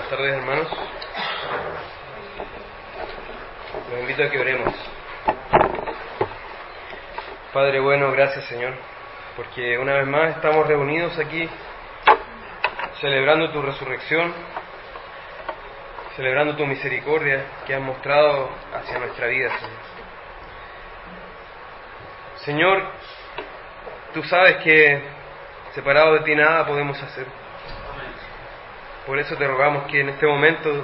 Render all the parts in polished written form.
Buenas tardes, hermanos. Los invito a que oremos. Padre bueno, gracias, Señor, porque una vez más estamos reunidos aquí celebrando tu resurrección, celebrando tu misericordia que has mostrado hacia nuestra vida, Señor. Señor, tú sabes que separado de ti nada podemos hacer. Por eso te rogamos que en este momento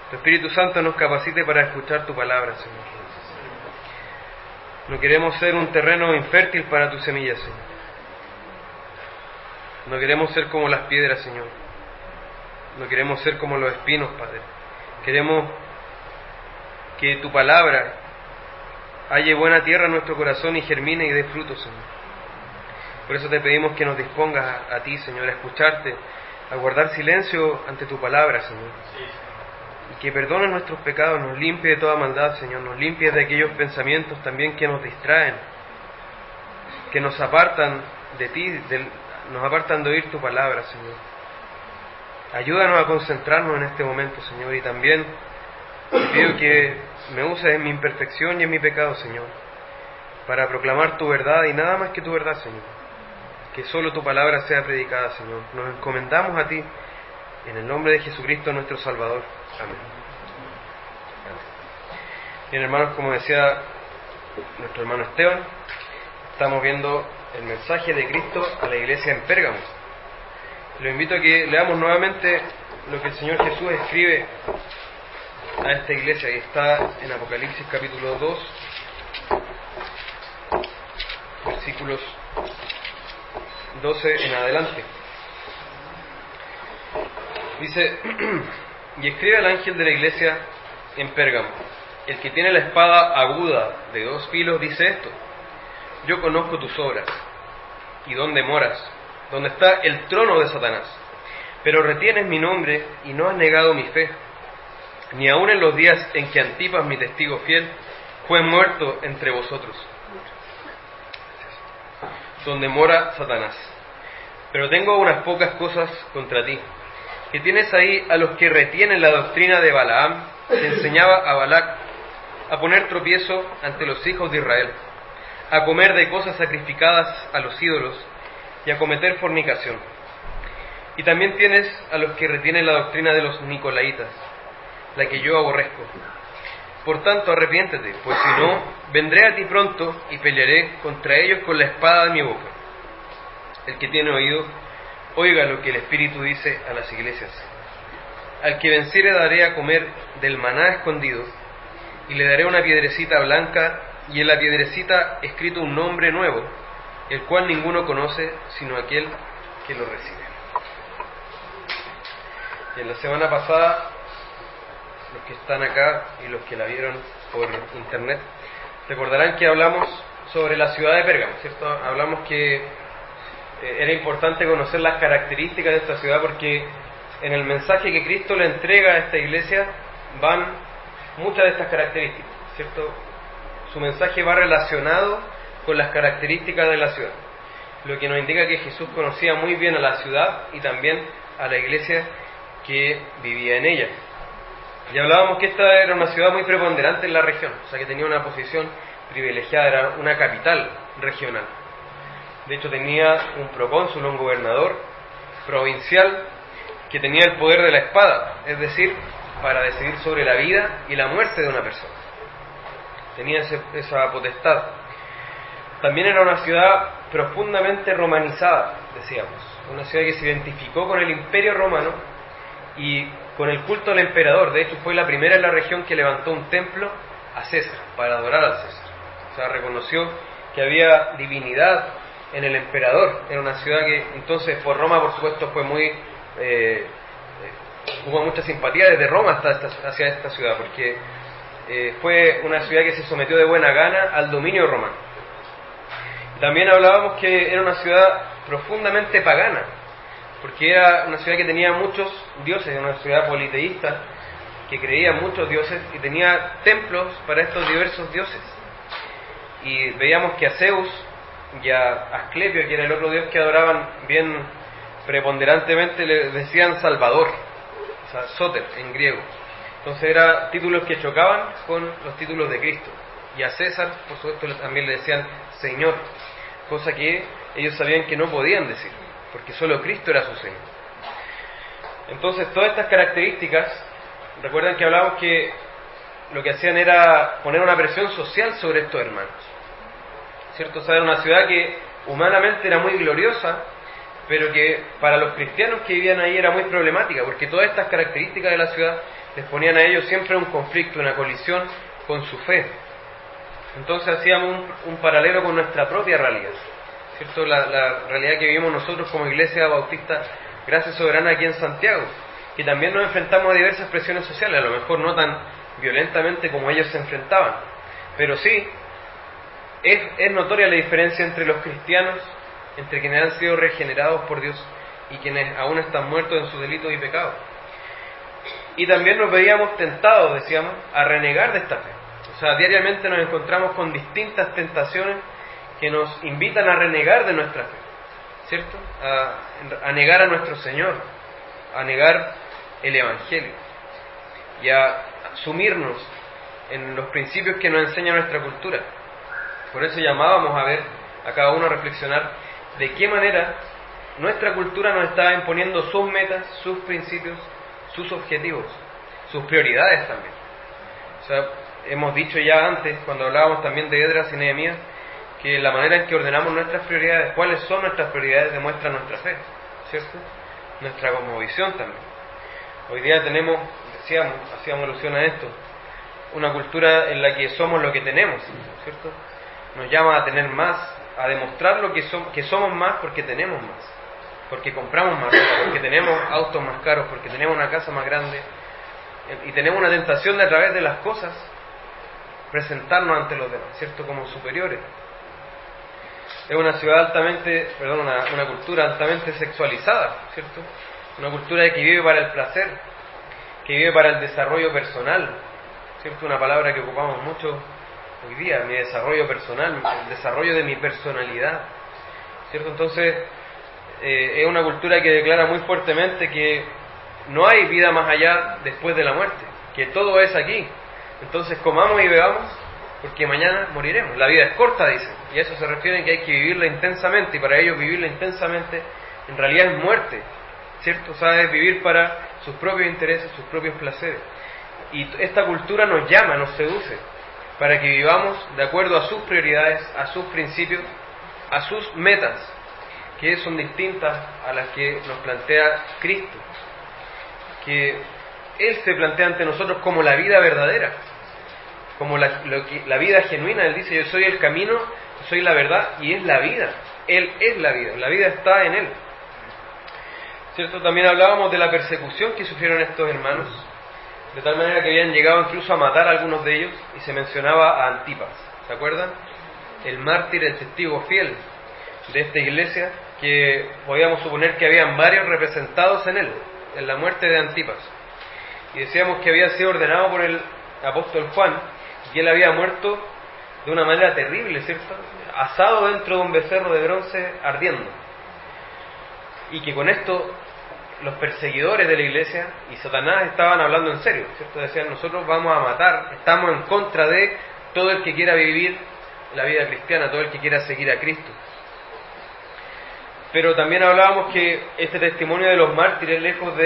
tu Espíritu Santo nos capacite para escuchar tu palabra, Señor. No queremos ser un terreno infértil para tu semilla, Señor. No queremos ser como las piedras, Señor. No queremos ser como los espinos, Padre. Queremos que tu palabra halle buena tierra en nuestro corazón y germine y dé fruto, Señor. Por eso te pedimos que nos dispongas a ti, Señor, a escucharte, a guardar silencio ante tu palabra, Señor. Y que perdones nuestros pecados, nos limpie de toda maldad, Señor. Nos limpie de aquellos pensamientos también que nos distraen, que nos apartan de ti, nos apartan de oír tu palabra, Señor. Ayúdanos a concentrarnos en este momento, Señor. Y también te pido que me uses en mi imperfección y en mi pecado, Señor, para proclamar tu verdad y nada más que tu verdad, Señor. Que solo tu palabra sea predicada, Señor. Nos encomendamos a ti, en el nombre de Jesucristo nuestro Salvador. Amén. Bien, hermanos, como decía nuestro hermano Esteban, estamos viendo el mensaje de Cristo a la iglesia en Pérgamo. Los invito a que leamos nuevamente lo que el Señor Jesús escribe a esta iglesia, y está en Apocalipsis capítulo 2, versículos 12 en adelante. Dice: y escribe al ángel de la iglesia en Pérgamo: el que tiene la espada aguda de 2 filos dice esto: yo conozco tus obras y dónde moras, donde está el trono de Satanás, pero retienes mi nombre y no has negado mi fe, ni aun en los días en que Antipas, mi testigo fiel, fue muerto entre vosotros, donde mora Satanás. Pero tengo unas pocas cosas contra ti, que tienes ahí a los que retienen la doctrina de Balaam, que enseñaba a Balac a poner tropiezo ante los hijos de Israel, a comer de cosas sacrificadas a los ídolos y a cometer fornicación. Y también tienes a los que retienen la doctrina de los nicolaitas, la que yo aborrezco. Por tanto, arrepiéntete, pues si no, vendré a ti pronto y pelearé contra ellos con la espada de mi boca. El que tiene oído, oiga lo que el Espíritu dice a las iglesias. Al que venciere daré a comer del maná escondido, y le daré una piedrecita blanca, y en la piedrecita escrito un nombre nuevo, el cual ninguno conoce sino aquel que lo recibe. Y en la semana pasada, los que están acá y los que la vieron por internet, recordarán que hablamos sobre la ciudad de Pérgamo, ¿cierto? Hablamos que era importante conocer las características de esta ciudad, porque en el mensaje que Cristo le entrega a esta iglesia van muchas de estas características, ¿cierto? Su mensaje va relacionado con las características de la ciudad, lo que nos indica que Jesús conocía muy bien a la ciudad y también a la iglesia que vivía en ella. Y hablábamos que esta era una ciudad muy preponderante en la región, o sea que tenía una posición privilegiada, era una capital regional. De hecho tenía un procónsul, un gobernador provincial que tenía el poder de la espada, es decir, para decidir sobre la vida y la muerte de una persona. Tenía esa potestad. También era una ciudad profundamente romanizada, decíamos, una ciudad que se identificó con el Imperio Romano y con el culto al emperador. De hecho fue la primera en la región que levantó un templo a César, para adorar al César. O sea, reconoció que había divinidad en el emperador. Era una ciudad que entonces por Roma, por supuesto, fue muy hubo mucha simpatía desde Roma hacia esta ciudad, porque fue una ciudad que se sometió de buena gana al dominio romano. También hablábamos que era una ciudad profundamente pagana, porque era una ciudad que tenía muchos dioses, una ciudad politeísta que creía en muchos dioses y tenía templos para estos diversos dioses. Y veíamos que a Zeus y a Asclepio, que era el otro dios que adoraban bien preponderantemente, le decían Salvador. o sea, soter en griego. Entonces eran títulos que chocaban con los títulos de Cristo. Y a César, por supuesto, también le decían Señor, cosa que ellos sabían que no podían decir, porque solo Cristo era su Señor. Entonces, todas estas características, recuerdan que hablábamos que lo que hacían era poner una presión social sobre estos hermanos, ¿cierto? O sea, era una ciudad que humanamente era muy gloriosa, pero que para los cristianos que vivían ahí era muy problemática, porque todas estas características de la ciudad les ponían a ellos siempre un conflicto, una colisión con su fe. Entonces hacíamos un paralelo con nuestra propia realidad, ¿cierto? La realidad que vivimos nosotros como Iglesia Bautista Gracia Soberana aquí en Santiago, que también nos enfrentamos a diversas presiones sociales, a lo mejor no tan violentamente como ellos se enfrentaban, pero sí es notoria la diferencia entre los cristianos, entre quienes han sido regenerados por Dios y quienes aún están muertos en sus delitos y pecados. Y también nos veíamos tentados, decíamos, a renegar de esta fe. O sea, diariamente nos encontramos con distintas tentaciones que nos invitan a renegar de nuestra fe, ¿cierto? A negar a nuestro Señor, a negar el Evangelio y a sumirnos en los principios que nos enseña nuestra cultura. Por eso llamábamos a cada uno a reflexionar de qué manera nuestra cultura nos está imponiendo sus metas, sus principios, sus objetivos, sus prioridades también. O sea, hemos dicho ya antes, cuando hablábamos también de Esdras y Nehemías, que la manera en que ordenamos nuestras prioridades, cuáles son nuestras prioridades, demuestra nuestra fe, ¿cierto? Nuestra cosmovisión también. Hoy día tenemos, hacíamos alusión a esto, una cultura en la que somos lo que tenemos, ¿cierto? Nos llama a tener más, a demostrar lo que somos más porque tenemos más, porque compramos más, porque tenemos autos más caros, porque tenemos una casa más grande, y tenemos una tentación de a través de las cosas presentarnos ante los demás, ¿cierto? Como superiores. Es una ciudad una cultura altamente sexualizada, ¿cierto? Una cultura que vive para el placer, que vive para el desarrollo personal, ¿cierto? Una palabra que ocupamos mucho hoy día, mi desarrollo personal, el desarrollo de mi personalidad, ¿cierto? Entonces, es una cultura que declara muy fuertemente que no hay vida más allá después de la muerte, que todo es aquí. Entonces comamos y bebamos porque mañana moriremos. La vida es corta, dicen, y a eso se refieren que hay que vivirla intensamente, y para ellos vivirla intensamente en realidad es muerte, ¿cierto? O sea, es vivir para sus propios intereses, sus propios placeres. Y esta cultura nos llama, nos seduce, para que vivamos de acuerdo a sus prioridades, a sus principios, a sus metas, que son distintas a las que nos plantea Cristo, que Él se plantea ante nosotros como la vida verdadera, como la vida genuina. Él dice: yo soy el camino, soy la verdad y es la vida. Él es la vida está en Él, ¿cierto? También hablábamos de la persecución que sufrieron estos hermanos, de tal manera que habían llegado incluso a matar a algunos de ellos, y se mencionaba a Antipas, ¿se acuerdan? El mártir, el testigo fiel de esta iglesia, que podíamos suponer que habían varios representados en él, en la muerte de Antipas. Y decíamos que había sido ordenado por el apóstol Juan, y él había muerto de una manera terrible, ¿cierto? Asado dentro de un becerro de bronce ardiendo. Y que con esto los perseguidores de la iglesia y Satanás estaban hablando en serio, ¿cierto? Decían: nosotros vamos a matar, estamos en contra de todo el que quiera vivir la vida cristiana, todo el que quiera seguir a Cristo. Pero también hablábamos que este testimonio de los mártires, lejos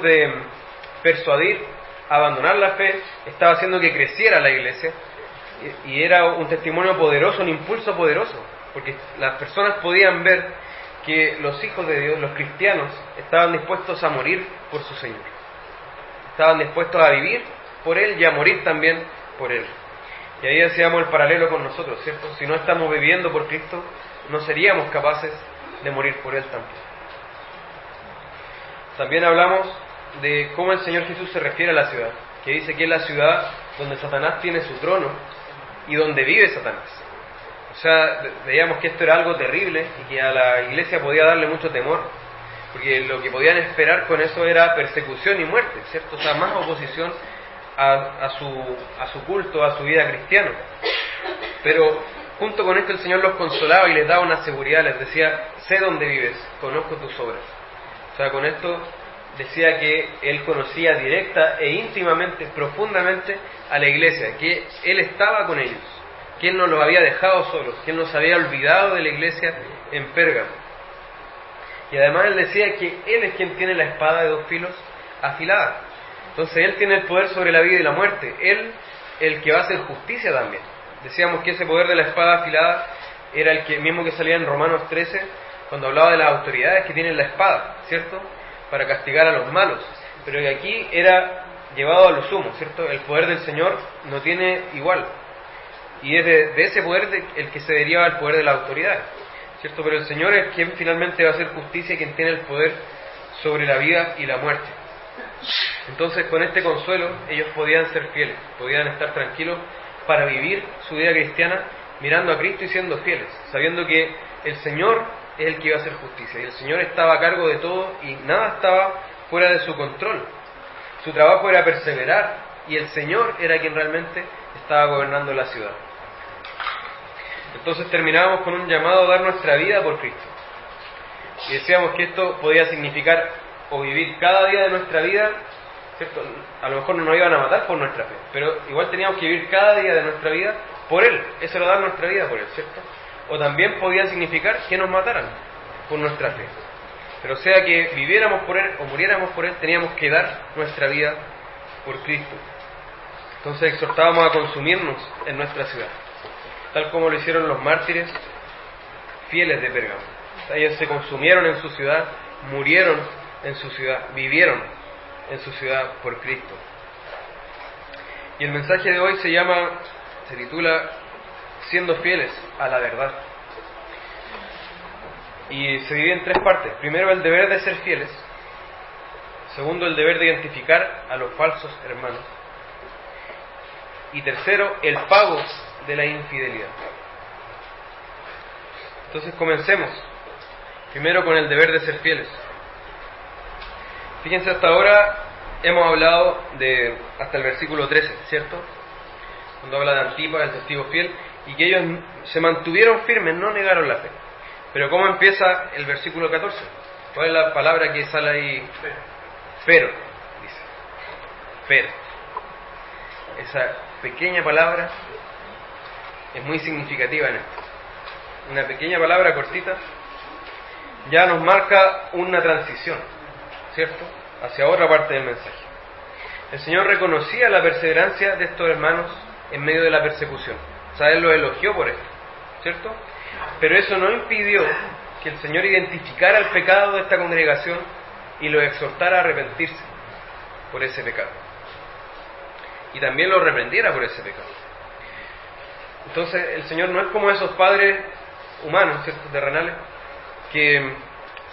de persuadir a abandonar la fe, estaba haciendo que creciera la iglesia, y era un testimonio poderoso, un impulso poderoso, porque las personas podían ver que los hijos de Dios, los cristianos, estaban dispuestos a morir por su Señor, estaban dispuestos a vivir por Él y a morir también por Él. Y ahí hacíamos el paralelo con nosotros, ¿cierto? Si no estamos viviendo por Cristo, no seríamos capaces de morir por Él tampoco. También hablamos de cómo el Señor Jesús se refiere a la ciudad, que dice que es la ciudad donde Satanás tiene su trono y donde vive Satanás. O sea, veíamos que esto era algo terrible y que a la iglesia podía darle mucho temor, porque lo que podían esperar con eso era persecución y muerte, ¿cierto? O sea, más oposición a su culto, a su vida cristiana. Pero junto con esto el Señor los consolaba y les daba una seguridad, les decía: sé dónde vives, conozco tus obras. O sea, con esto decía que él conocía directa e íntimamente, profundamente a la iglesia, que él estaba con ellos, que él no los había dejado solos, que él no se había olvidado de la iglesia en Pérgamo. Y además él decía que él es quien tiene la espada de dos filos afilada. Entonces él tiene el poder sobre la vida y la muerte, él el que va a hacer justicia también. Decíamos que ese poder de la espada afilada era el que mismo que salía en Romanos 13, cuando hablaba de las autoridades que tienen la espada, ¿cierto?, para castigar a los malos, pero que aquí era llevado a lo sumo, ¿cierto? El poder del Señor no tiene igual, y es de ese poder el que se deriva el poder de la autoridad, ¿cierto? Pero el Señor es quien finalmente va a hacer justicia y quien tiene el poder sobre la vida y la muerte. Entonces, con este consuelo, ellos podían ser fieles, podían estar tranquilos para vivir su vida cristiana mirando a Cristo y siendo fieles, sabiendo que el Señor es el que iba a hacer justicia, y el Señor estaba a cargo de todo y nada estaba fuera de su control. Su trabajo era perseverar y el Señor era quien realmente estaba gobernando la ciudad. Entonces terminábamos con un llamado a dar nuestra vida por Cristo, y decíamos que esto podía significar o vivir cada día de nuestra vida, ¿cierto? A lo mejor no nos iban a matar por nuestra fe, pero igual teníamos que vivir cada día de nuestra vida por Él. Eso era dar nuestra vida por Él, ¿cierto? O también podía significar que nos mataran por nuestra fe. Pero sea que viviéramos por Él o muriéramos por Él, teníamos que dar nuestra vida por Cristo. Entonces exhortábamos a consumirnos en nuestra ciudad, tal como lo hicieron los mártires fieles de Pérgamo. Ellos se consumieron en su ciudad, murieron en su ciudad, vivieron en su ciudad por Cristo. Y el mensaje de hoy se titula Siendo fieles a la verdad. Y se divide en tres partes. Primero, el deber de ser fieles. Segundo, el deber de identificar a los falsos hermanos. Y tercero, el pago de la infidelidad. Entonces comencemos. Primero con el deber de ser fieles. Fíjense, hasta ahora hemos hablado hasta el versículo 13, ¿cierto? Cuando habla de Antipas, el testigo fiel, y que ellos se mantuvieron firmes, no negaron la fe. Pero ¿cómo empieza el versículo 14? ¿Cuál es la palabra que sale ahí? Pero, dice. Pero. Esa pequeña palabra es muy significativa en esto. Una pequeña palabra cortita ya nos marca una transición, ¿cierto?, hacia otra parte del mensaje. El Señor reconocía la perseverancia de estos hermanos en medio de la persecución. O sea, Él los elogió por esto, ¿cierto? Pero eso no impidió que el Señor identificara el pecado de esta congregación y los exhortara a arrepentirse por ese pecado. Y también los reprendiera por ese pecado. Entonces, el Señor no es como esos padres humanos, ¿cierto?, terrenales, que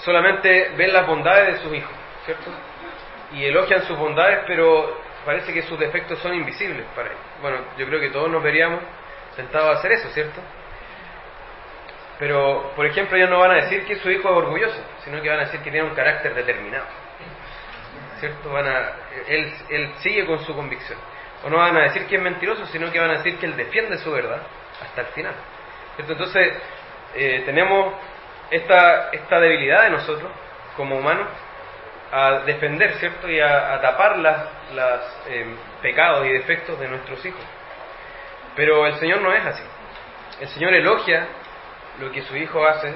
solamente ven las bondades de sus hijos, ¿cierto?, y elogian sus bondades, pero parece que sus defectos son invisibles para ellos. Bueno, yo creo que todos nos veríamos tentados a hacer eso, ¿cierto? Pero, por ejemplo, ellos no van a decir que su hijo es orgulloso, sino que van a decir que tiene un carácter determinado, ¿cierto? Él sigue con su convicción. O no van a decir que es mentiroso, sino que van a decir que él defiende su verdad hasta el final, ¿cierto? Entonces, tenemos esta debilidad de nosotros, como humanos, a defender, ¿cierto?, y a tapar los pecados y defectos de nuestros hijos. Pero el Señor no es así. El Señor elogia lo que su hijo hace,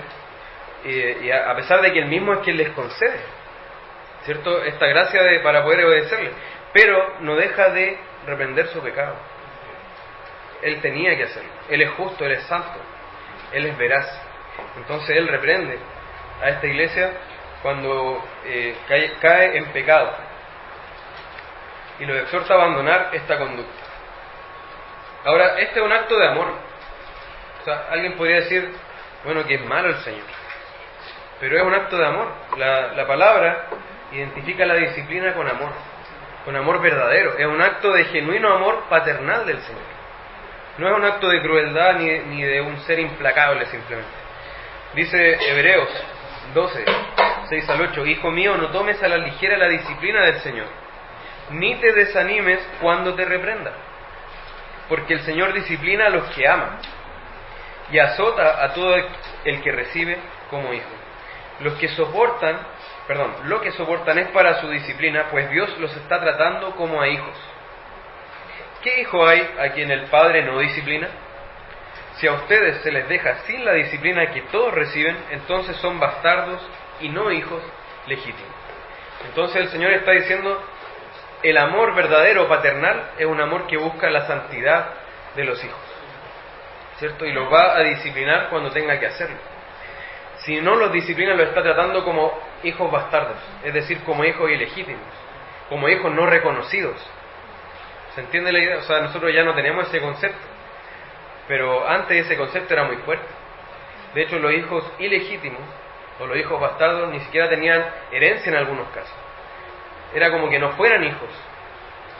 y a pesar de que Él mismo es quien les concede, ¿cierto?, esta gracia para poder obedecerle, pero no deja de reprender su pecado. Él tenía que hacerlo. Él es justo, Él es santo, Él es veraz. Entonces Él reprende a esta iglesia cuando cae en pecado y los exhorta a abandonar esta conducta. Ahora, este es un acto de amor. O sea, alguien podría decir, bueno, que es malo el Señor, pero es un acto de amor. La palabra identifica la disciplina con amor verdadero. Es un acto de genuino amor paternal del Señor. No es un acto de crueldad ni de un ser implacable simplemente. Dice Hebreos 12, 6 al 8, Hijo mío, no tomes a la ligera la disciplina del Señor, ni te desanimes cuando te reprenda, porque el Señor disciplina a los que ama y azota a todo el que recibe como hijo. Los que soportan lo que soportan es para su disciplina, pues Dios los está tratando como a hijos. ¿Qué hijo hay a quien el Padre no disciplina? Si a ustedes se les deja sin la disciplina que todos reciben, entonces son bastardos y no hijos legítimos. Entonces el Señor está diciendo, el amor verdadero paternal es un amor que busca la santidad de los hijos, ¿cierto? Y los va a disciplinar cuando tenga que hacerlo. Si no los disciplina, lo está tratando como hijos bastardos, es decir, como hijos ilegítimos, como hijos no reconocidos. ¿Se entiende la idea? O sea, nosotros ya no tenemos ese concepto, pero antes ese concepto era muy fuerte. De hecho, los hijos ilegítimos o los hijos bastardos ni siquiera tenían herencia en algunos casos. Era como que no fueran hijos,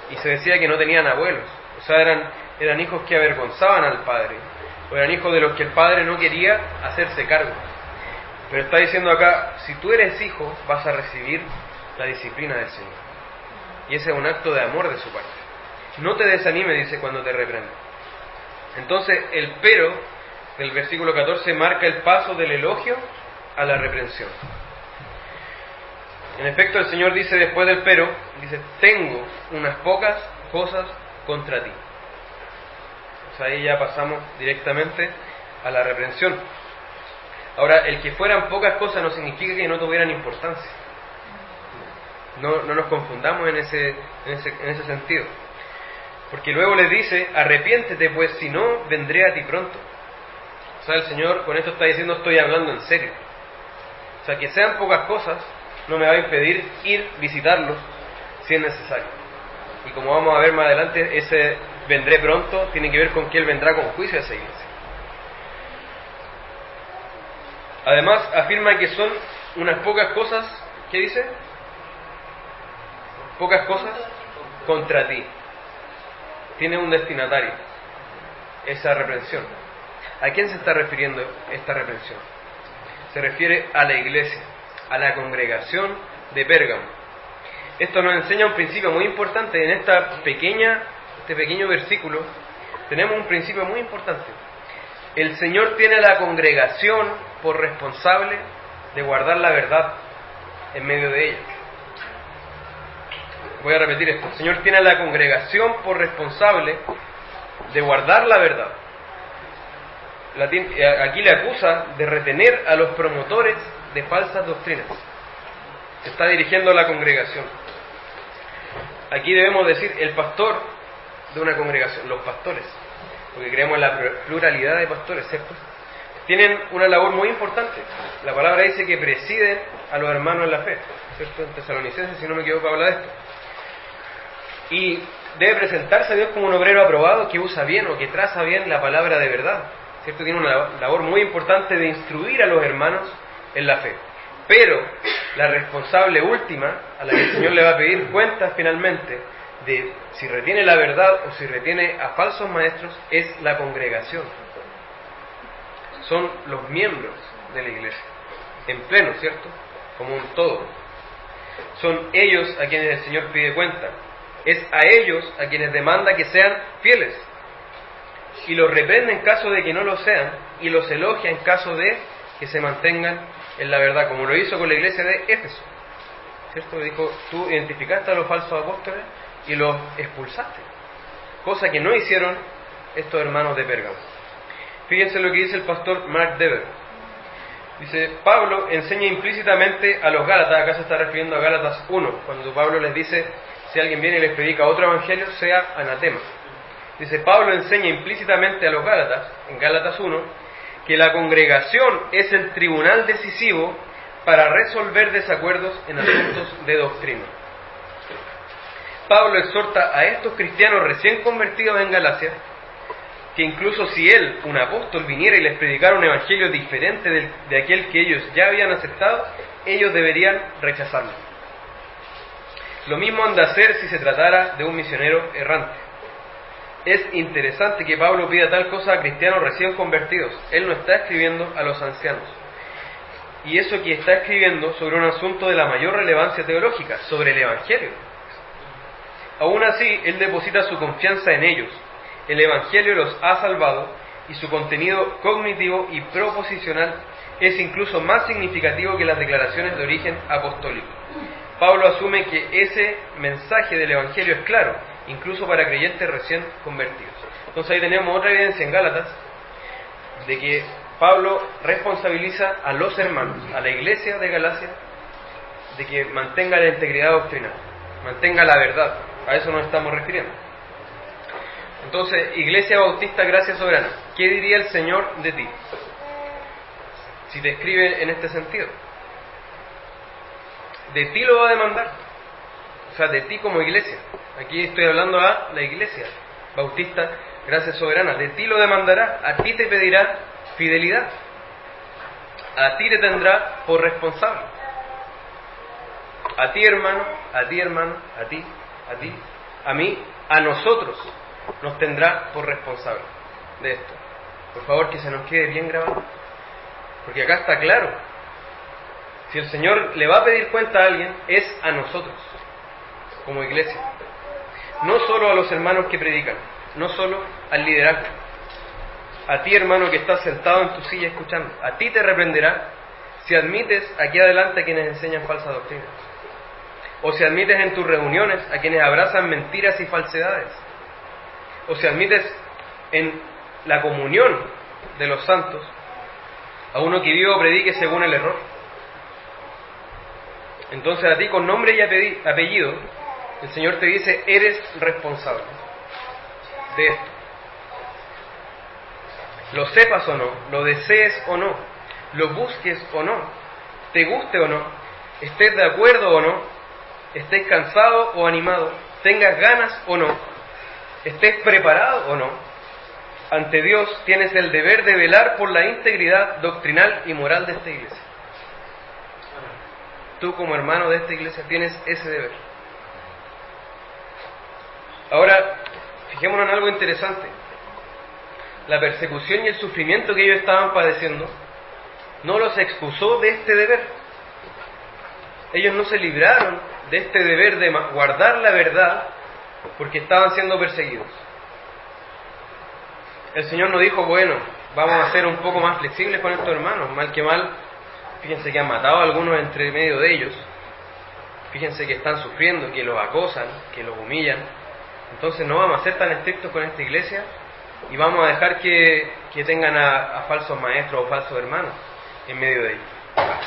y se decía que no tenían abuelos. O sea, eran hijos que avergonzaban al padre, o eran hijos de los que el padre no quería hacerse cargo. Pero está diciendo acá, si tú eres hijo, vas a recibir la disciplina del Señor. Y ese es un acto de amor de su parte. No te desanime, dice, cuando te reprende. Entonces, el pero del versículo 14 marca el paso del elogio a la reprensión. En efecto, el Señor dice después del pero, dice, tengo unas pocas cosas contra ti. O sea, ahí ya pasamos directamente a la reprensión. Ahora, el que fueran pocas cosas no significa que no tuvieran importancia. No nos confundamos en ese sentido. Porque luego les dice, arrepiéntete, pues si no, vendré a ti pronto. O sea, el Señor con esto está diciendo, estoy hablando en serio. O sea, que sean pocas cosas no me va a impedir ir visitarlos si es necesario. Y como vamos a ver más adelante, ese vendré pronto tiene que ver con que Él vendrá con juicio a esa iglesia. Además, afirma que son unas pocas cosas, ¿qué dice? Pocas cosas contra ti. Tiene un destinatario, esa reprensión. ¿A quién se está refiriendo esta reprensión? Se refiere a la iglesia, a la congregación de Pérgamo. Esto nos enseña un principio muy importante. En este pequeño versículo tenemos un principio muy importante. El Señor tiene a la congregación por responsable de guardar la verdad en medio de ella. Voy a repetir esto. El Señor tiene a la congregación por responsable de guardar la verdad. Aquí le acusa de retener a los promotores de falsas doctrinas. Se está dirigiendo a la congregación. Aquí debemos decir el pastor de una congregación, los pastores, porque creemos en la pluralidad de pastores, ¿cierto? Tienen una labor muy importante. La palabra dice que presiden a los hermanos en la fe, ¿cierto? En Tesalonicenses, si no me equivoco, habla de esto. Y debe presentarse a Dios como un obrero aprobado que usa bien o que traza bien la palabra de verdad, ¿cierto? Tiene una labor muy importante de instruir a los hermanos en la fe. Pero la responsable última, a la que el Señor le va a pedir cuentas finalmente de si retiene la verdad o si retiene a falsos maestros, es la congregación. Son los miembros de la iglesia, en pleno, ¿cierto? Como un todo. Son ellos a quienes el Señor pide cuenta. Es a ellos a quienes demanda que sean fieles. Y los reprende en caso de que no lo sean, y los elogia en caso de que se mantengan en la verdad, como lo hizo con la iglesia de Éfeso, ¿cierto? Dijo, tú identificaste a los falsos apóstoles y los expulsaste, cosa que no hicieron estos hermanos de Pérgamo. Fíjense lo que dice el pastor Mark Dever. Dice, Pablo enseña implícitamente a los Gálatas, acá se está refiriendo a Gálatas 1, cuando Pablo les dice, si alguien viene y les predica otro evangelio, sea anatema. Dice, Pablo enseña implícitamente a los Gálatas, en Gálatas 1, que la congregación es el tribunal decisivo para resolver desacuerdos en asuntos de doctrina. Pablo exhorta a estos cristianos recién convertidos en Galacia, que incluso si él, un apóstol, viniera y les predicara un evangelio diferente de aquel que ellos ya habían aceptado, ellos deberían rechazarlo. Lo mismo han de hacer si se tratara de un misionero errante. Es interesante que Pablo pida tal cosa a cristianos recién convertidos. Él no está escribiendo a los ancianos. Y eso que está escribiendo sobre un asunto de la mayor relevancia teológica, sobre el Evangelio. Aún así, él deposita su confianza en ellos. El Evangelio los ha salvado y su contenido cognitivo y proposicional es incluso más significativo que las declaraciones de origen apostólico. Pablo asume que ese mensaje del Evangelio es claro, incluso para creyentes recién convertidos. Entonces ahí tenemos otra evidencia en Gálatas de que Pablo responsabiliza a los hermanos, a la iglesia de Galacia, de que mantenga la integridad doctrinal, mantenga la verdad. A eso nos estamos refiriendo. Entonces, Iglesia Bautista Gracia Soberana, ¿qué diría el Señor de ti? Si te escribe en este sentido. De ti lo va a demandar. O sea, de ti como iglesia. Aquí estoy hablando a la Iglesia Bautista Gracia Soberana. De ti lo demandará, a ti te pedirá fidelidad. A ti te tendrá por responsable. A ti hermano, a ti hermano, a ti, a mí, a nosotros nos tendrá por responsable de esto. Por favor, que se nos quede bien grabado. Porque acá está claro. Si el Señor le va a pedir cuenta a alguien, es a nosotros, como iglesia. No solo a los hermanos que predican, no solo al liderazgo. A ti, hermano, que estás sentado en tu silla escuchando, a ti te reprenderá si admites aquí adelante a quienes enseñan falsas doctrinas. O si admites en tus reuniones a quienes abrazan mentiras y falsedades. O si admites en la comunión de los santos a uno que vive o predique según el error. Entonces a ti con nombre y apellido el Señor te dice, eres responsable de esto. Lo sepas o no, lo desees o no, lo busques o no, te guste o no, estés de acuerdo o no, estés cansado o animado, tengas ganas o no, estés preparado o no, ante Dios tienes el deber de velar por la integridad doctrinal y moral de esta iglesia. Tú como hermano de esta iglesia tienes ese deber. Ahora, fijémonos en algo interesante. La persecución y el sufrimiento que ellos estaban padeciendo no los excusó de este deber. Ellos no se libraron de este deber de guardar la verdad porque estaban siendo perseguidos. El Señor no dijo, bueno, vamos a ser un poco más flexibles con estos hermanos, mal que mal, fíjense que han matado a algunos entre medio de ellos, fíjense que están sufriendo, que los acosan, que los humillan, entonces no vamos a ser tan estrictos con esta iglesia y vamos a dejar que tengan a falsos maestros o falsos hermanos en medio de ellos.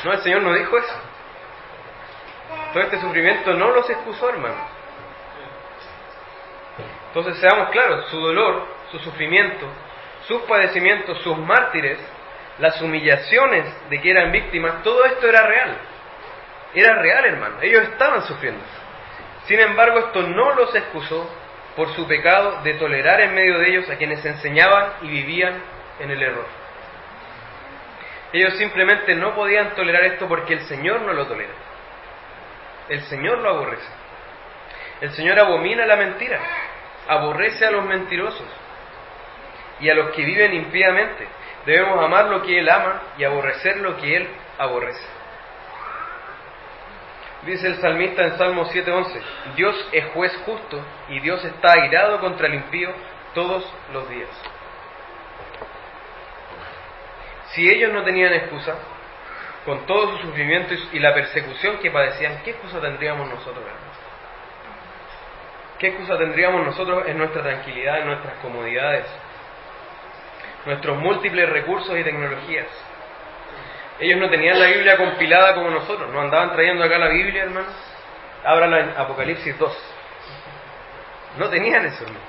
No, el Señor no dijo eso. Todo este sufrimiento no los excusó, hermanos. Entonces seamos claros, su dolor, su sufrimiento, sus padecimientos, sus mártires, las humillaciones de que eran víctimas, todo esto era real. Era real, hermano. Ellos estaban sufriendo. Sin embargo, esto no los excusó por su pecado de tolerar en medio de ellos a quienes enseñaban y vivían en el error. Ellos simplemente no podían tolerar esto porque el Señor no lo tolera. El Señor lo aborrece. El Señor abomina la mentira, aborrece a los mentirosos y a los que viven impíamente. Debemos amar lo que Él ama y aborrecer lo que Él aborrece. Dice el salmista en Salmo 7:11, Dios es juez justo y Dios está airado contra el impío todos los días. Si ellos no tenían excusa, con todo su sufrimiento y la persecución que padecían, ¿qué excusa tendríamos nosotros, hermanos? ¿Qué excusa tendríamos nosotros en nuestra tranquilidad, en nuestras comodidades, nuestros múltiples recursos y tecnologías? Ellos no tenían la Biblia compilada como nosotros, no andaban trayendo acá la Biblia, hermanos. Ábrala en Apocalipsis 2. No tenían eso, hermano.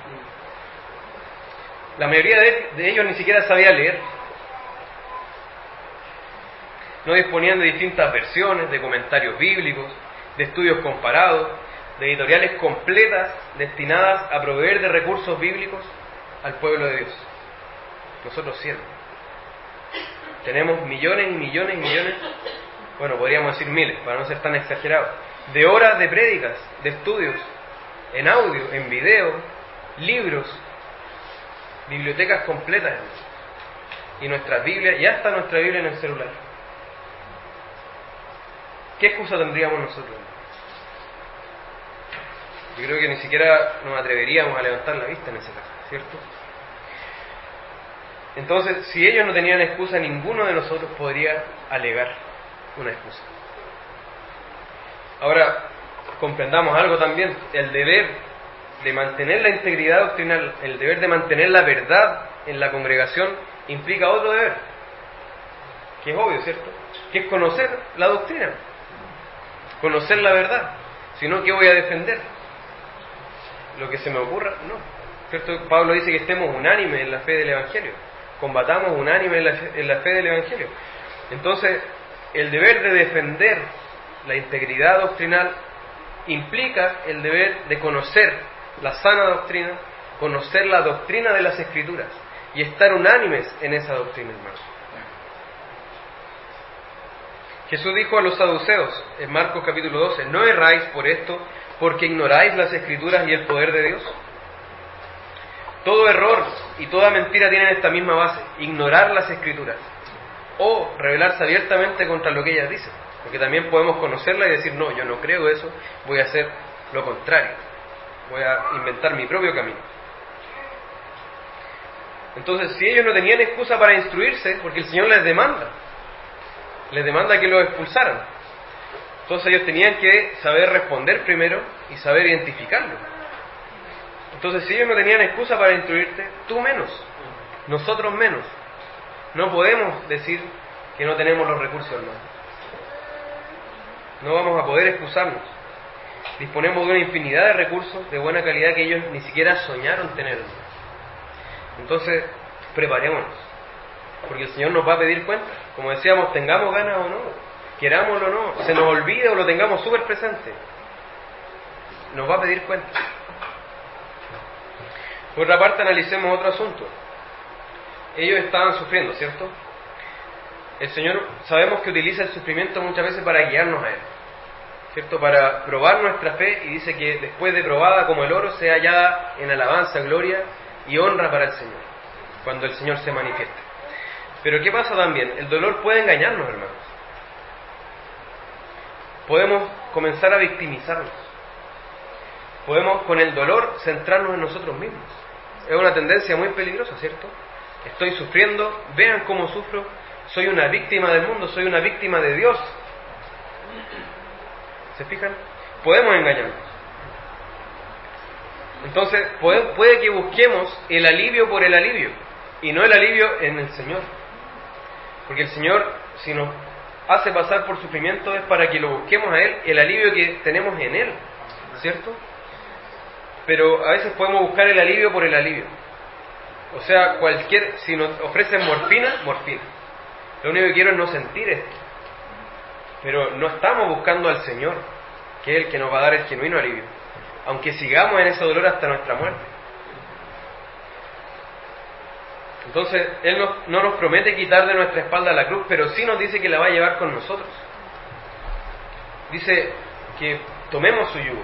La mayoría de ellos ni siquiera sabía leer. No disponían de distintas versiones, de comentarios bíblicos, de estudios comparados, de editoriales completas destinadas a proveer de recursos bíblicos al pueblo de Dios. Nosotros sí. Tenemos millones y millones y millones, bueno, podríamos decir miles, para no ser tan exagerados, de horas de prédicas, de estudios, en audio, en video, libros, bibliotecas completas, y nuestras Biblias, y hasta nuestra Biblia en el celular. ¿Qué excusa tendríamos nosotros? Yo creo que ni siquiera nos atreveríamos a levantar la vista en ese caso, ¿cierto? Entonces, si ellos no tenían excusa, ninguno de nosotros podría alegar una excusa. Ahora, comprendamos algo también: el deber de mantener la integridad doctrinal, el deber de mantener la verdad en la congregación, implica otro deber, que es obvio, ¿cierto? Que es conocer la doctrina, conocer la verdad. Si no, ¿qué voy a defender? ¿Lo que se me ocurra? No, ¿cierto? Pablo dice que estemos unánimes en la fe del Evangelio, combatamos unánimes en la fe del Evangelio. Entonces, el deber de defender la integridad doctrinal implica el deber de conocer la sana doctrina, conocer la doctrina de las Escrituras y estar unánimes en esa doctrina, hermanos. Jesús dijo a los saduceos en Marcos capítulo 12: ¿no erráis por esto, porque ignoráis las Escrituras y el poder de Dios? Todo error y toda mentira tienen esta misma base: ignorar las Escrituras o rebelarse abiertamente contra lo que ellas dicen. Porque también podemos conocerla y decir: no, yo no creo eso, voy a hacer lo contrario, voy a inventar mi propio camino. Entonces, si ellos no tenían excusa para instruirse, porque el Señor les demanda que los expulsaran, entonces ellos tenían que saber responder primero y saber identificarlo. Entonces, si ellos no tenían excusa para instruirte, tú menos, nosotros menos. No podemos decir que no tenemos los recursos, hermano. No vamos a poder excusarnos. Disponemos de una infinidad de recursos de buena calidad que ellos ni siquiera soñaron tener. Entonces, preparémonos, porque el Señor nos va a pedir cuenta. Como decíamos, tengamos ganas o no, querámoslo o no, se nos olvide o lo tengamos súper presente, nos va a pedir cuenta. Por otra parte, analicemos otro asunto. Ellos estaban sufriendo, ¿cierto? El Señor, sabemos que utiliza el sufrimiento muchas veces para guiarnos a Él, ¿cierto? Para probar nuestra fe, y dice que después de probada como el oro, sea hallada en alabanza, gloria y honra para el Señor, cuando el Señor se manifiesta. Pero ¿qué pasa también? El dolor puede engañarnos, hermanos. Podemos comenzar a victimizarnos. Podemos, con el dolor, centrarnos en nosotros mismos. Es una tendencia muy peligrosa, ¿cierto? Estoy sufriendo, vean cómo sufro, soy una víctima del mundo, soy una víctima de Dios. ¿Se fijan? Podemos engañarnos. Entonces, puede que busquemos el alivio por el alivio, y no el alivio en el Señor. Porque el Señor, si nos hace pasar por sufrimiento, es para que lo busquemos a Él, el alivio que tenemos en Él, ¿cierto? Pero a veces podemos buscar el alivio por el alivio. O sea, si nos ofrecen morfina, morfina. Lo único que quiero es no sentir esto. Pero no estamos buscando al Señor, que es el que nos va a dar el genuino alivio, aunque sigamos en ese dolor hasta nuestra muerte. Entonces, Él no nos promete quitar de nuestra espalda la cruz, pero sí nos dice que la va a llevar con nosotros. Dice que tomemos su yugo,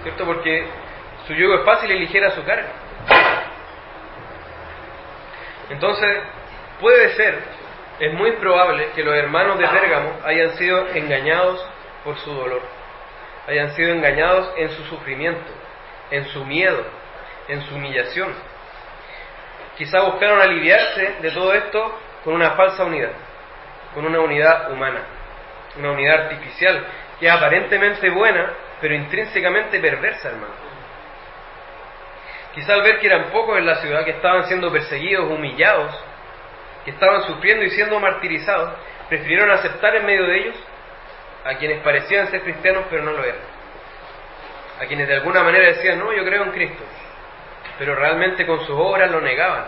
¿cierto? Porque su yugo es fácil y ligera su carga. Entonces, puede ser, es muy probable que los hermanos de Pérgamo hayan sido engañados por su dolor, hayan sido engañados en su sufrimiento, en su miedo, en su humillación. Quizá buscaron aliviarse de todo esto con una falsa unidad, con una unidad humana, una unidad artificial, que es aparentemente buena, pero intrínsecamente perversa, hermano. Quizá al ver que eran pocos en la ciudad, que estaban siendo perseguidos, humillados, que estaban sufriendo y siendo martirizados, prefirieron aceptar en medio de ellos a quienes parecían ser cristianos pero no lo eran, a quienes de alguna manera decían: no, yo creo en Cristo, pero realmente con sus obras lo negaban,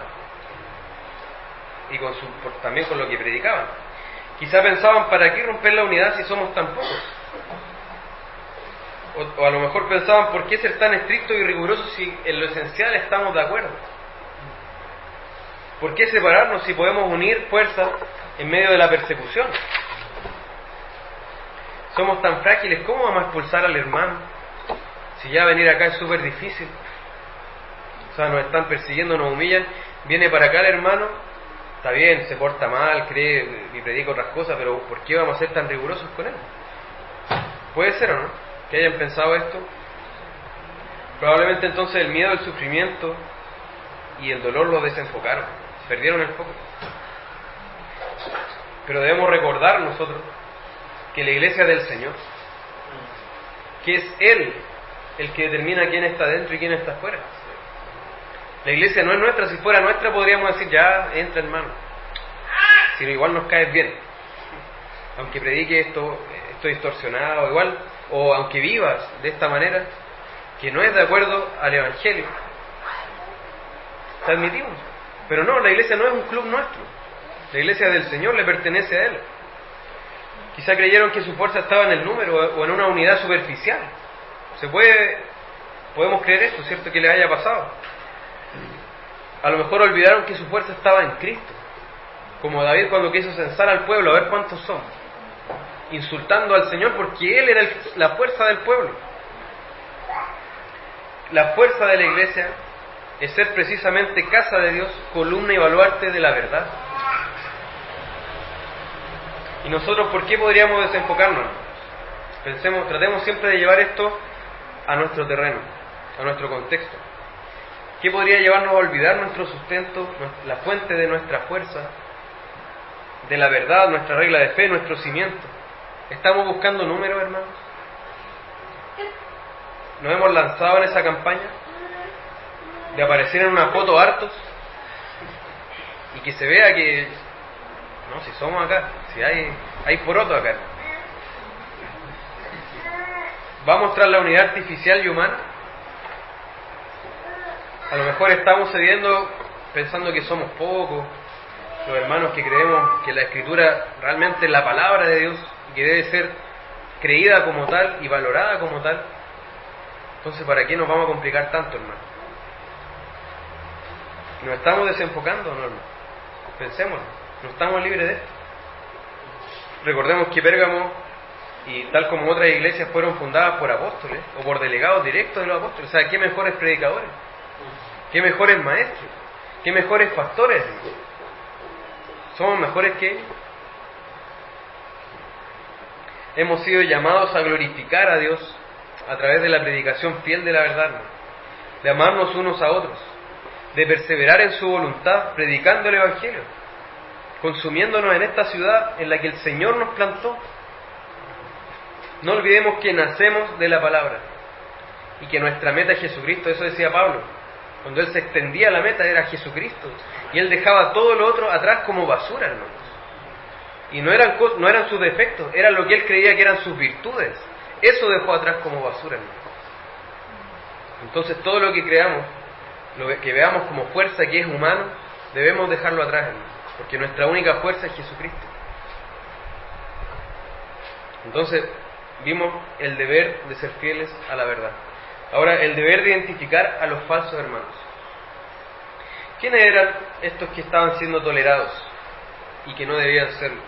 y también con lo que predicaban. Quizá pensaban: ¿para qué romper la unidad si somos tan pocos? O a lo mejor pensaban: ¿por qué ser tan estrictos y rigurosos si en lo esencial estamos de acuerdo? ¿Por qué separarnos si podemos unir fuerzas en medio de la persecución? Somos tan frágiles, ¿cómo vamos a expulsar al hermano? Si ya venir acá es súper difícil. O sea, nos están persiguiendo, nos humillan. Viene para acá el hermano, está bien, se porta mal, cree y predica otras cosas, pero ¿por qué vamos a ser tan rigurosos con él? ¿Puede ser o no que hayan pensado esto? Probablemente entonces el miedo, el sufrimiento y el dolor los desenfocaron, perdieron el foco. Pero debemos recordar nosotros que la iglesia es del Señor, que es Él el que determina quién está dentro y quién está afuera. La iglesia no es nuestra. Si fuera nuestra podríamos decir, ya, entra hermano, si no, igual nos caes bien, aunque predique esto distorsionado, igual, o aunque vivas de esta manera que no es de acuerdo al Evangelio, te admitimos. Pero no, la iglesia no es un club nuestro. La iglesia del Señor, le pertenece a Él. Quizá creyeron que su fuerza estaba en el número o en una unidad superficial. Podemos creer esto, ¿cierto? Que le haya pasado. A lo mejor olvidaron que su fuerza estaba en Cristo, como David cuando quiso censar al pueblo, a ver cuántos son, insultando al Señor porque Él era la fuerza del pueblo. La fuerza de la iglesia es ser precisamente casa de Dios, columna y baluarte de la verdad. ¿Y nosotros por qué podríamos desenfocarnos? Tratemos siempre de llevar esto a nuestro terreno, a nuestro contexto. ¿Qué podría llevarnos a olvidar nuestro sustento, la fuente de nuestra fuerza, de la verdad, nuestra regla de fe, nuestro cimiento? ¿Estamos buscando números, hermanos? ¿Nos hemos lanzado en esa campaña de aparecer en una foto hartos y que se vea que no, si somos acá, si hay poroto acá? ¿Vamos tras la unidad artificial y humana? A lo mejor estamos cediendo pensando que somos pocos, los hermanos que creemos que la Escritura realmente es la palabra de Dios y que debe ser creída como tal y valorada como tal. Entonces, ¿para qué nos vamos a complicar tanto, hermano? ¿Nos estamos desenfocando o no, hermano? Pensémoslo, no estamos libres de esto. Recordemos que Pérgamo, y tal como otras iglesias, fueron fundadas por apóstoles o por delegados directos de los apóstoles. O sea, ¿qué mejores predicadores? ¿Qué mejores maestros? ¿Qué mejores pastores? ¿Somos mejores que ellos? Hemos sido llamados a glorificar a Dios a través de la predicación fiel de la verdad, ¿no? De amarnos unos a otros, de perseverar en su voluntad, predicando el Evangelio, consumiéndonos en esta ciudad en la que el Señor nos plantó. No olvidemos que nacemos de la palabra y que nuestra meta es Jesucristo. Eso decía Pablo. Cuando él se extendía, la meta era Jesucristo, y él dejaba todo lo otro atrás como basura, hermanos. Y no eran sus defectos, era lo que él creía que eran sus virtudes. Eso dejó atrás como basura, hermanos. Entonces todo lo que creamos, lo que veamos como fuerza que es humano, debemos dejarlo atrás, hermanos, porque nuestra única fuerza es Jesucristo. Entonces vimos el deber de ser fieles a la verdad. Ahora, el deber de identificar a los falsos hermanos. ¿Quiénes eran estos que estaban siendo tolerados y que no debían serlo?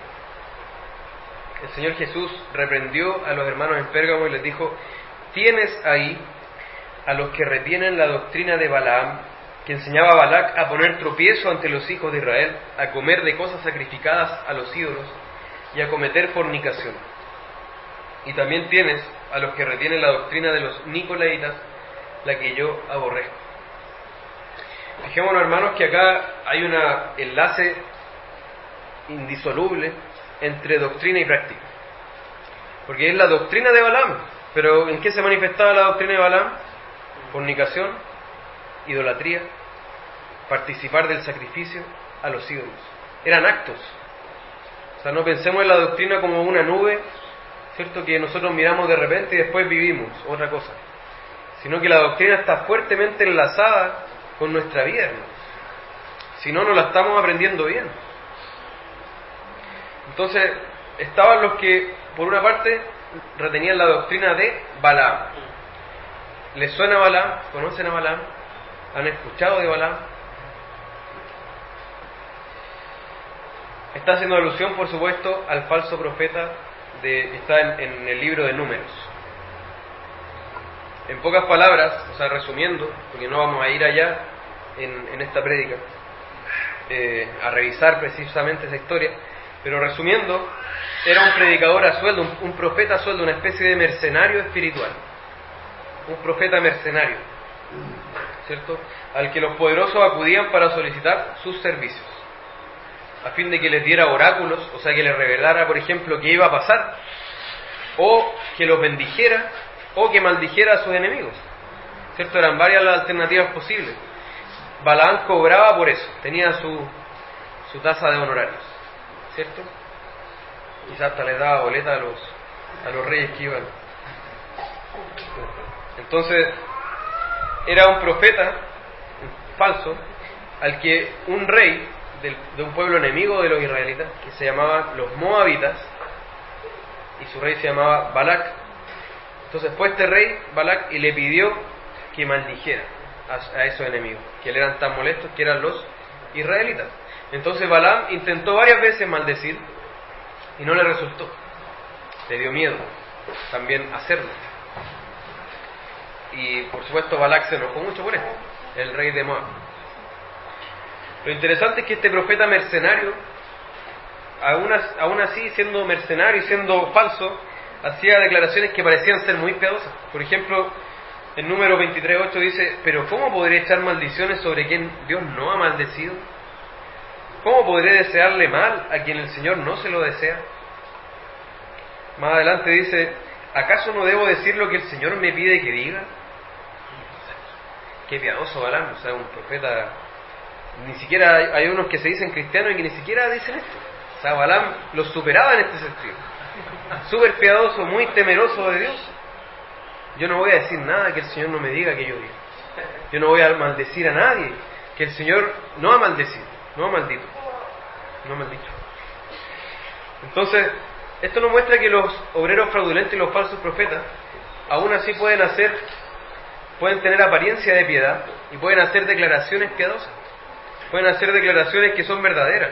El Señor Jesús reprendió a los hermanos en Pérgamo y les dijo: tienes ahí a los que retienen la doctrina de Balaam, que enseñaba a Balac a poner tropiezo ante los hijos de Israel, a comer de cosas sacrificadas a los ídolos y a cometer fornicación. Y también tienes a los que retienen la doctrina de los nicolaitas, la que yo aborrezco. Fijémonos, hermanos, que acá hay un enlace indisoluble entre doctrina y práctica. Porque es la doctrina de Balaam. Pero ¿en qué se manifestaba la doctrina de Balaam? Fornicación, idolatría, participar del sacrificio a los ídolos. Eran actos. O sea, no pensemos en la doctrina como una nube, ¿cierto?, que nosotros miramos de repente y después vivimos otra cosa, sino que la doctrina está fuertemente enlazada con nuestra vida, hermanos. Si no, no la estamos aprendiendo bien. Entonces, estaban los que, por una parte, retenían la doctrina de Balaam. ¿Les suena Balaam? ¿Conocen a Balaam? ¿Han escuchado de Balaam? Está haciendo alusión, por supuesto, al falso profeta que está en el libro de Números. En pocas palabras, o sea, resumiendo, porque no vamos a ir allá en esta prédica a revisar precisamente esa historia, pero resumiendo, era un predicador a sueldo, un profeta a sueldo, una especie de mercenario espiritual, un profeta mercenario. ¿cierto? Al que los poderosos acudían para solicitar sus servicios, a fin de que les diera oráculos, o sea, que les revelara, por ejemplo, qué iba a pasar, o que los bendijera, o que maldijera a sus enemigos, ¿cierto? Eran varias las alternativas posibles. Balaam cobraba por eso, tenía su tasa de honorarios, ¿cierto? Quizás hasta les daba boleta a los reyes que iban. Entonces, era un profeta falso al que un rey de un pueblo enemigo de los israelitas, que se llamaban los moabitas, y su rey se llamaba Balac. Entonces fue este rey, Balac, y le pidió que maldijera a esos enemigos, que le eran tan molestos, que eran los israelitas. Entonces Balaam intentó varias veces maldecir y no le resultó. Le dio miedo también hacerlo. Y por supuesto Balac se enojó mucho por esto, el rey de Moab. Lo interesante es que este profeta mercenario, aún así siendo mercenario y siendo falso, hacía declaraciones que parecían ser muy piadosas. Por ejemplo, en número 23:8 dice: pero ¿cómo podré echar maldiciones sobre quien Dios no ha maldecido? ¿Cómo podré desearle mal a quien el Señor no se lo desea? Más adelante dice: ¿acaso no debo decir lo que el Señor me pide que diga? Qué piadoso Balaam, o sea, un profeta. Ni siquiera hay unos que se dicen cristianos y que ni siquiera dicen esto. O sea, Balaam los superaba en este sentido. Súper piadoso, muy temeroso de Dios. Yo no voy a decir nada que el Señor no me diga que yo diga. Yo no voy a maldecir a nadie que el Señor no ha maldecido, no ha maldito, no ha maldito. Entonces, esto nos muestra que los obreros fraudulentos y los falsos profetas aún así pueden tener apariencia de piedad y pueden hacer declaraciones piadosas, pueden hacer declaraciones que son verdaderas,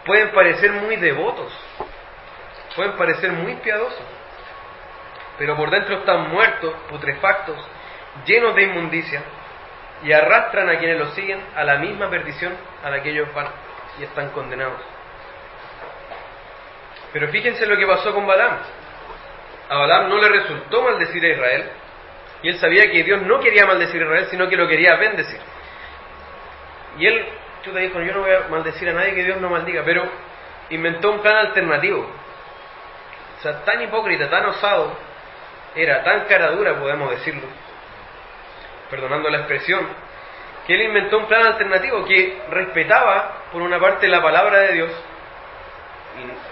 pueden parecer muy devotos, pueden parecer muy piadosos, pero por dentro están muertos, putrefactos, llenos de inmundicia, y arrastran a quienes los siguen a la misma perdición a la que ellos van y están condenados. Pero fíjense lo que pasó con Balaam. A Balaam no le resultó maldecir a Israel, y él sabía que Dios no quería maldecir a Israel, sino que lo quería bendecir. Y él dijo: yo no voy a maldecir a nadie que Dios no maldiga, pero inventó un plan alternativo. O sea, tan hipócrita, tan osado, era tan cara dura, podemos decirlo, perdonando la expresión, que él inventó un plan alternativo que respetaba, por una parte, la palabra de Dios,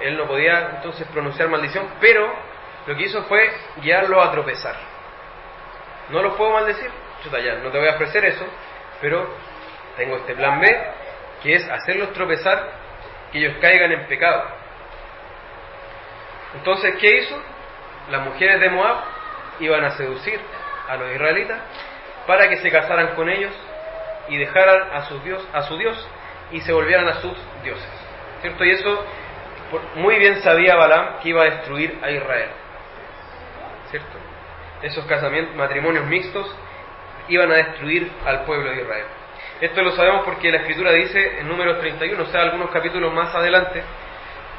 y él no podía entonces pronunciar maldición, pero lo que hizo fue guiarlo a tropezar. No los puedo maldecir, ya no te voy a ofrecer eso, pero tengo este plan B, que es hacerlos tropezar, que ellos caigan en pecado. Entonces, ¿qué hizo? Las mujeres de Moab iban a seducir a los israelitas para que se casaran con ellos y dejaran a su Dios y se volvieran a sus dioses, ¿cierto? Y eso muy bien sabía Balaam que iba a destruir a Israel, ¿cierto? Esos matrimonios mixtos iban a destruir al pueblo de Israel. Esto lo sabemos porque la Escritura dice en Números 31, o sea, algunos capítulos más adelante,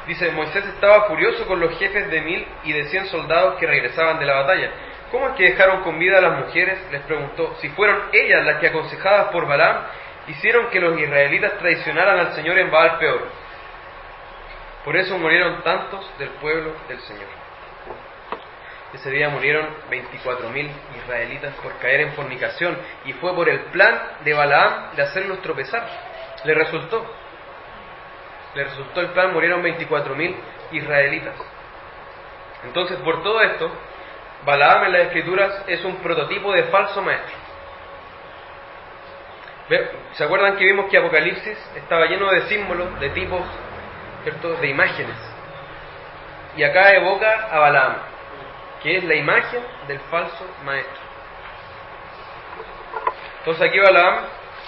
dice: Moisés estaba furioso con los jefes de 1000 y de 100 soldados que regresaban de la batalla. ¿Cómo es que dejaron con vida a las mujeres? Les preguntó. Si fueron ellas las que, aconsejadas por Balaam, hicieron que los israelitas traicionaran al Señor en Baal Peor. Por eso murieron tantos del pueblo del Señor. Ese día murieron 24.000 israelitas por caer en fornicación, y fue por el plan de Balaam de hacerlos tropezar. Le resultó el plan, murieron 24.000 israelitas. Entonces, por todo esto, Balaam en las Escrituras es un prototipo de falso maestro. ¿Se acuerdan que vimos que Apocalipsis estaba lleno de símbolos, de tipos, ¿cierto?, de imágenes? Y acá evoca a Balaam, que es la imagen del falso maestro. Entonces aquí Balaam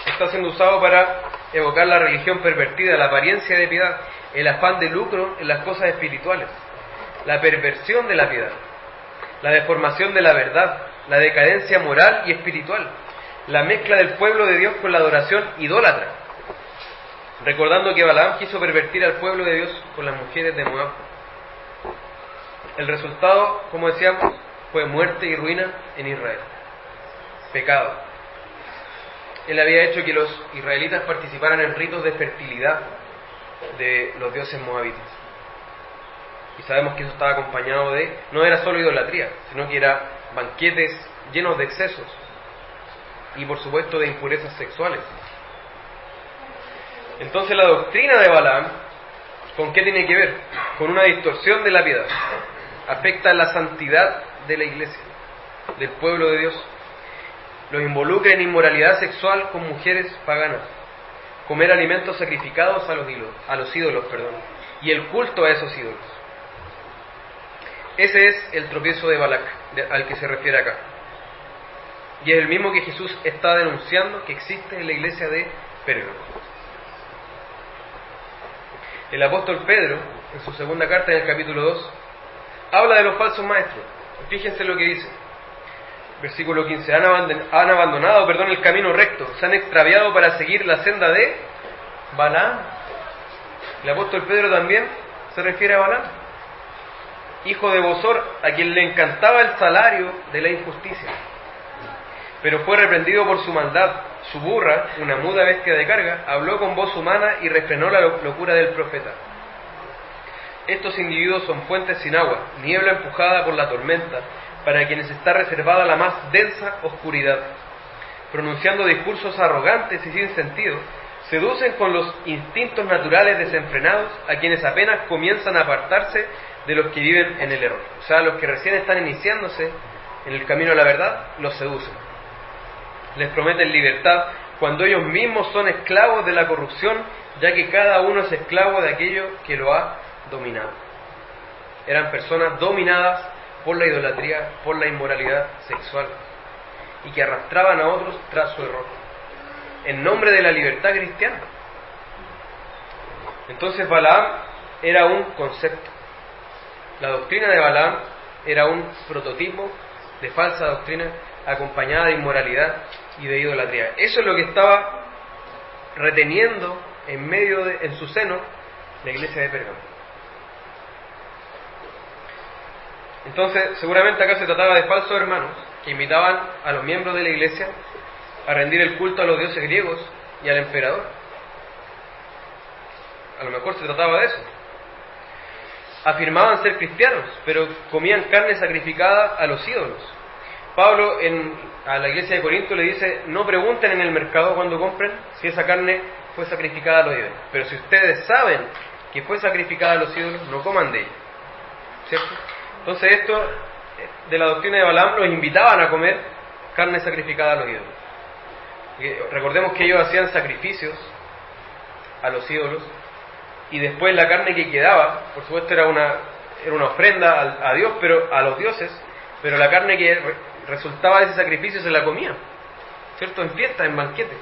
está siendo usado para evocar la religión pervertida, la apariencia de piedad, el afán de lucro en las cosas espirituales, la perversión de la piedad, la deformación de la verdad, la decadencia moral y espiritual, la mezcla del pueblo de Dios con la adoración idólatra, recordando que Balaam quiso pervertir al pueblo de Dios con las mujeres de Moab. El resultado, como decíamos, fue muerte y ruina en Israel, pecado. él había hecho que los israelitas participaran en ritos de fertilidad de los dioses moabitas. Y sabemos que eso estaba acompañado de, no era solo idolatría, sino que era banquetes llenos de excesos y por supuesto de impurezas sexuales. Entonces la doctrina de Balaam, ¿con qué tiene que ver? Con una distorsión de la piedad. Afecta la santidad de la iglesia, del pueblo de Dios. Los involucra en inmoralidad sexual con mujeres paganas, comer alimentos sacrificados a los ídolos, y el culto a esos ídolos. Ese es el tropiezo de Balac al que se refiere acá. Y es el mismo que Jesús está denunciando que existe en la iglesia de Pérgamo. El apóstol Pedro, en su segunda carta, en el capítulo 2, habla de los falsos maestros. Fíjense lo que dice. Versículo 15. Han abandonado el camino recto, se han extraviado para seguir la senda de Balaam. El apóstol Pedro también se refiere a Balaam, hijo de Bosor, a quien le encantaba el salario de la injusticia, pero fue reprendido por su maldad. Su burra, una muda bestia de carga, habló con voz humana y refrenó la locura del profeta. Estos individuos son fuentes sin agua, niebla empujada por la tormenta, para quienes está reservada la más densa oscuridad. Pronunciando discursos arrogantes y sin sentido, seducen con los instintos naturales desenfrenados a quienes apenas comienzan a apartarse de los que viven en el error. O sea, los que recién están iniciándose en el camino a la verdad, los seducen. Les prometen libertad cuando ellos mismos son esclavos de la corrupción, ya que cada uno es esclavo de aquello que lo ha dominado. Eran personas dominadas por la idolatría, por la inmoralidad sexual, y que arrastraban a otros tras su error, en nombre de la libertad cristiana. Entonces Balaam era un concepto. La doctrina de Balaam era un prototipo de falsa doctrina acompañada de inmoralidad y de idolatría. Eso es lo que estaba reteniendo en su seno la iglesia de Pérgamo. Entonces, seguramente acá se trataba de falsos hermanos que invitaban a los miembros de la iglesia a rendir el culto a los dioses griegos y al emperador. A lo mejor se trataba de eso. Afirmaban ser cristianos, pero comían carne sacrificada a los ídolos. Pablo a la iglesia de Corinto le dice: no pregunten en el mercado cuando compren si esa carne fue sacrificada a los ídolos, pero si ustedes saben que fue sacrificada a los ídolos, no coman de ella. ¿Cierto? Entonces esto de la doctrina de Balaam los invitaban a comer carne sacrificada a los ídolos. Y recordemos que ellos hacían sacrificios a los ídolos y después la carne que quedaba, por supuesto era una ofrenda a Dios, pero a los dioses, pero la carne que resultaba de ese sacrificio se la comía, ¿cierto? En fiestas, en banquetes.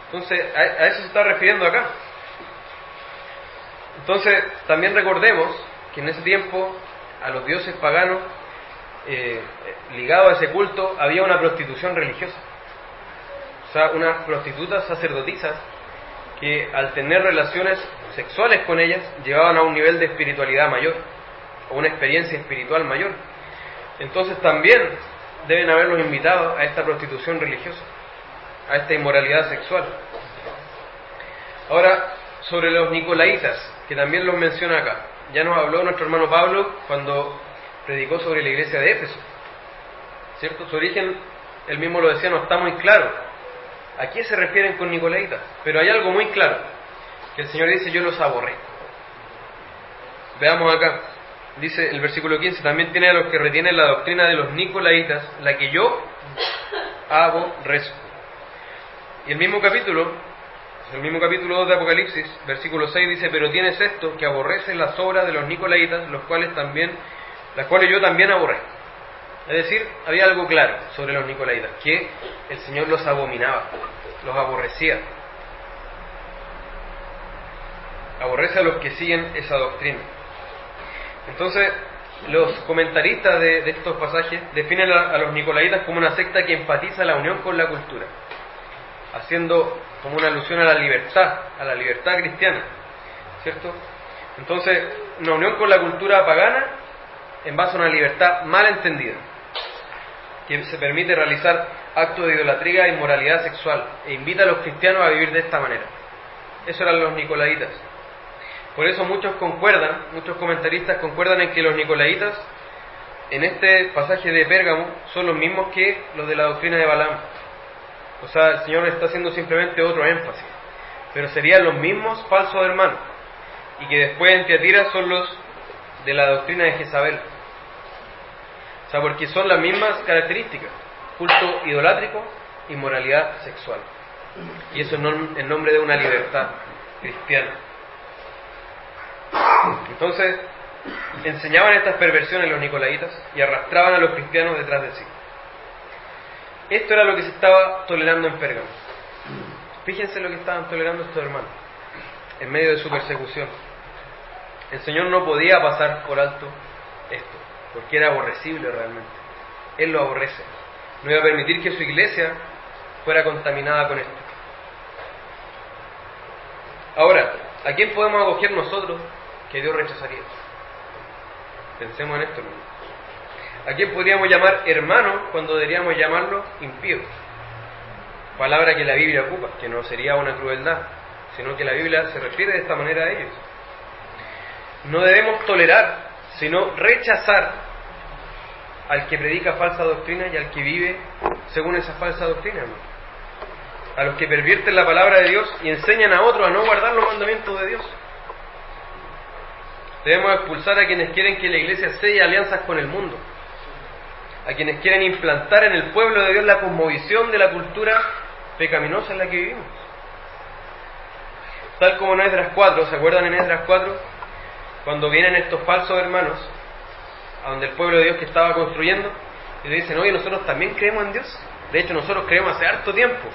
Entonces a eso se está refiriendo acá. Entonces también recordemos que en ese tiempo a los dioses paganos ligado a ese culto había una prostitución religiosa. O sea, unas prostitutas sacerdotisas que al tener relaciones sexuales con ellas llevaban a un nivel de espiritualidad mayor o una experiencia espiritual mayor. Entonces también deben haberlos invitado a esta prostitución religiosa, a esta inmoralidad sexual. Ahora, sobre los nicolaitas, que también los menciona acá. Ya nos habló nuestro hermano Pablo cuando predicó sobre la iglesia de Éfeso, ¿cierto? Su origen, él mismo lo decía, no está muy claro. ¿A qué se refieren con nicolaitas? Pero hay algo muy claro, que el Señor dice: yo los aborrezco. Veamos acá, dice el versículo 15: también tiene a los que retienen la doctrina de los nicolaitas, la que yo aborrezco. Y el mismo capítulo 2 de Apocalipsis, versículo 6 dice: pero tienes esto, que aborreces las obras de los nicolaitas, las cuales yo también aborrezco. Es decir, había algo claro sobre los nicolaitas, que el Señor los abominaba, los aborrecía. Aborrece a los que siguen esa doctrina. Entonces, los comentaristas de estos pasajes definen a los nicolaitas como una secta que enfatiza la unión con la cultura, haciendo como una alusión a la libertad cristiana, ¿cierto? Entonces, una unión con la cultura pagana en base a una libertad mal entendida. que se permite realizar actos de idolatría e inmoralidad sexual, e invita a los cristianos a vivir de esta manera. Eso eran los nicolaitas. Por eso muchos comentaristas concuerdan en que los nicolaitas, en este pasaje de Pérgamo, son los mismos que los de la doctrina de Balaam. O sea, el Señor está haciendo simplemente otro énfasis, pero serían los mismos falsos hermanos, y que después en Tiatira son los de la doctrina de Jezabel. O sea, porque son las mismas características: culto idolátrico, inmoralidad sexual. Y eso en nombre de una libertad cristiana. Entonces, enseñaban estas perversiones los nicolaitas y arrastraban a los cristianos detrás de sí. Esto era lo que se estaba tolerando en Pérgamo. Fíjense lo que estaban tolerando estos hermanos en medio de su persecución. El Señor no podía pasar por alto esto, porque era aborrecible realmente. Él lo aborrece. No iba a permitir que su iglesia fuera contaminada con esto. Ahora, ¿a quién podemos acoger nosotros que Dios rechazaría? Pensemos en esto, hermano. ¿A quién podríamos llamar hermano cuando deberíamos llamarlo impío? Palabra que la Biblia ocupa, que no sería una crueldad, sino que la Biblia se refiere de esta manera a ellos. No debemos tolerar, sino rechazar al que predica falsa doctrina y al que vive según esa falsa doctrina, hermano. A los que pervierten la palabra de Dios y enseñan a otros a no guardar los mandamientos de Dios. Debemos expulsar a quienes quieren que la iglesia selle alianzas con el mundo, a quienes quieren implantar en el pueblo de Dios la cosmovisión de la cultura pecaminosa en la que vivimos. Tal como en Esdras 4, ¿se acuerdan en Esdras 4? Cuando vienen estos falsos hermanos a donde el pueblo de Dios que estaba construyendo y le dicen: oye, nosotros también creemos en Dios. De hecho, nosotros creemos hace harto tiempo.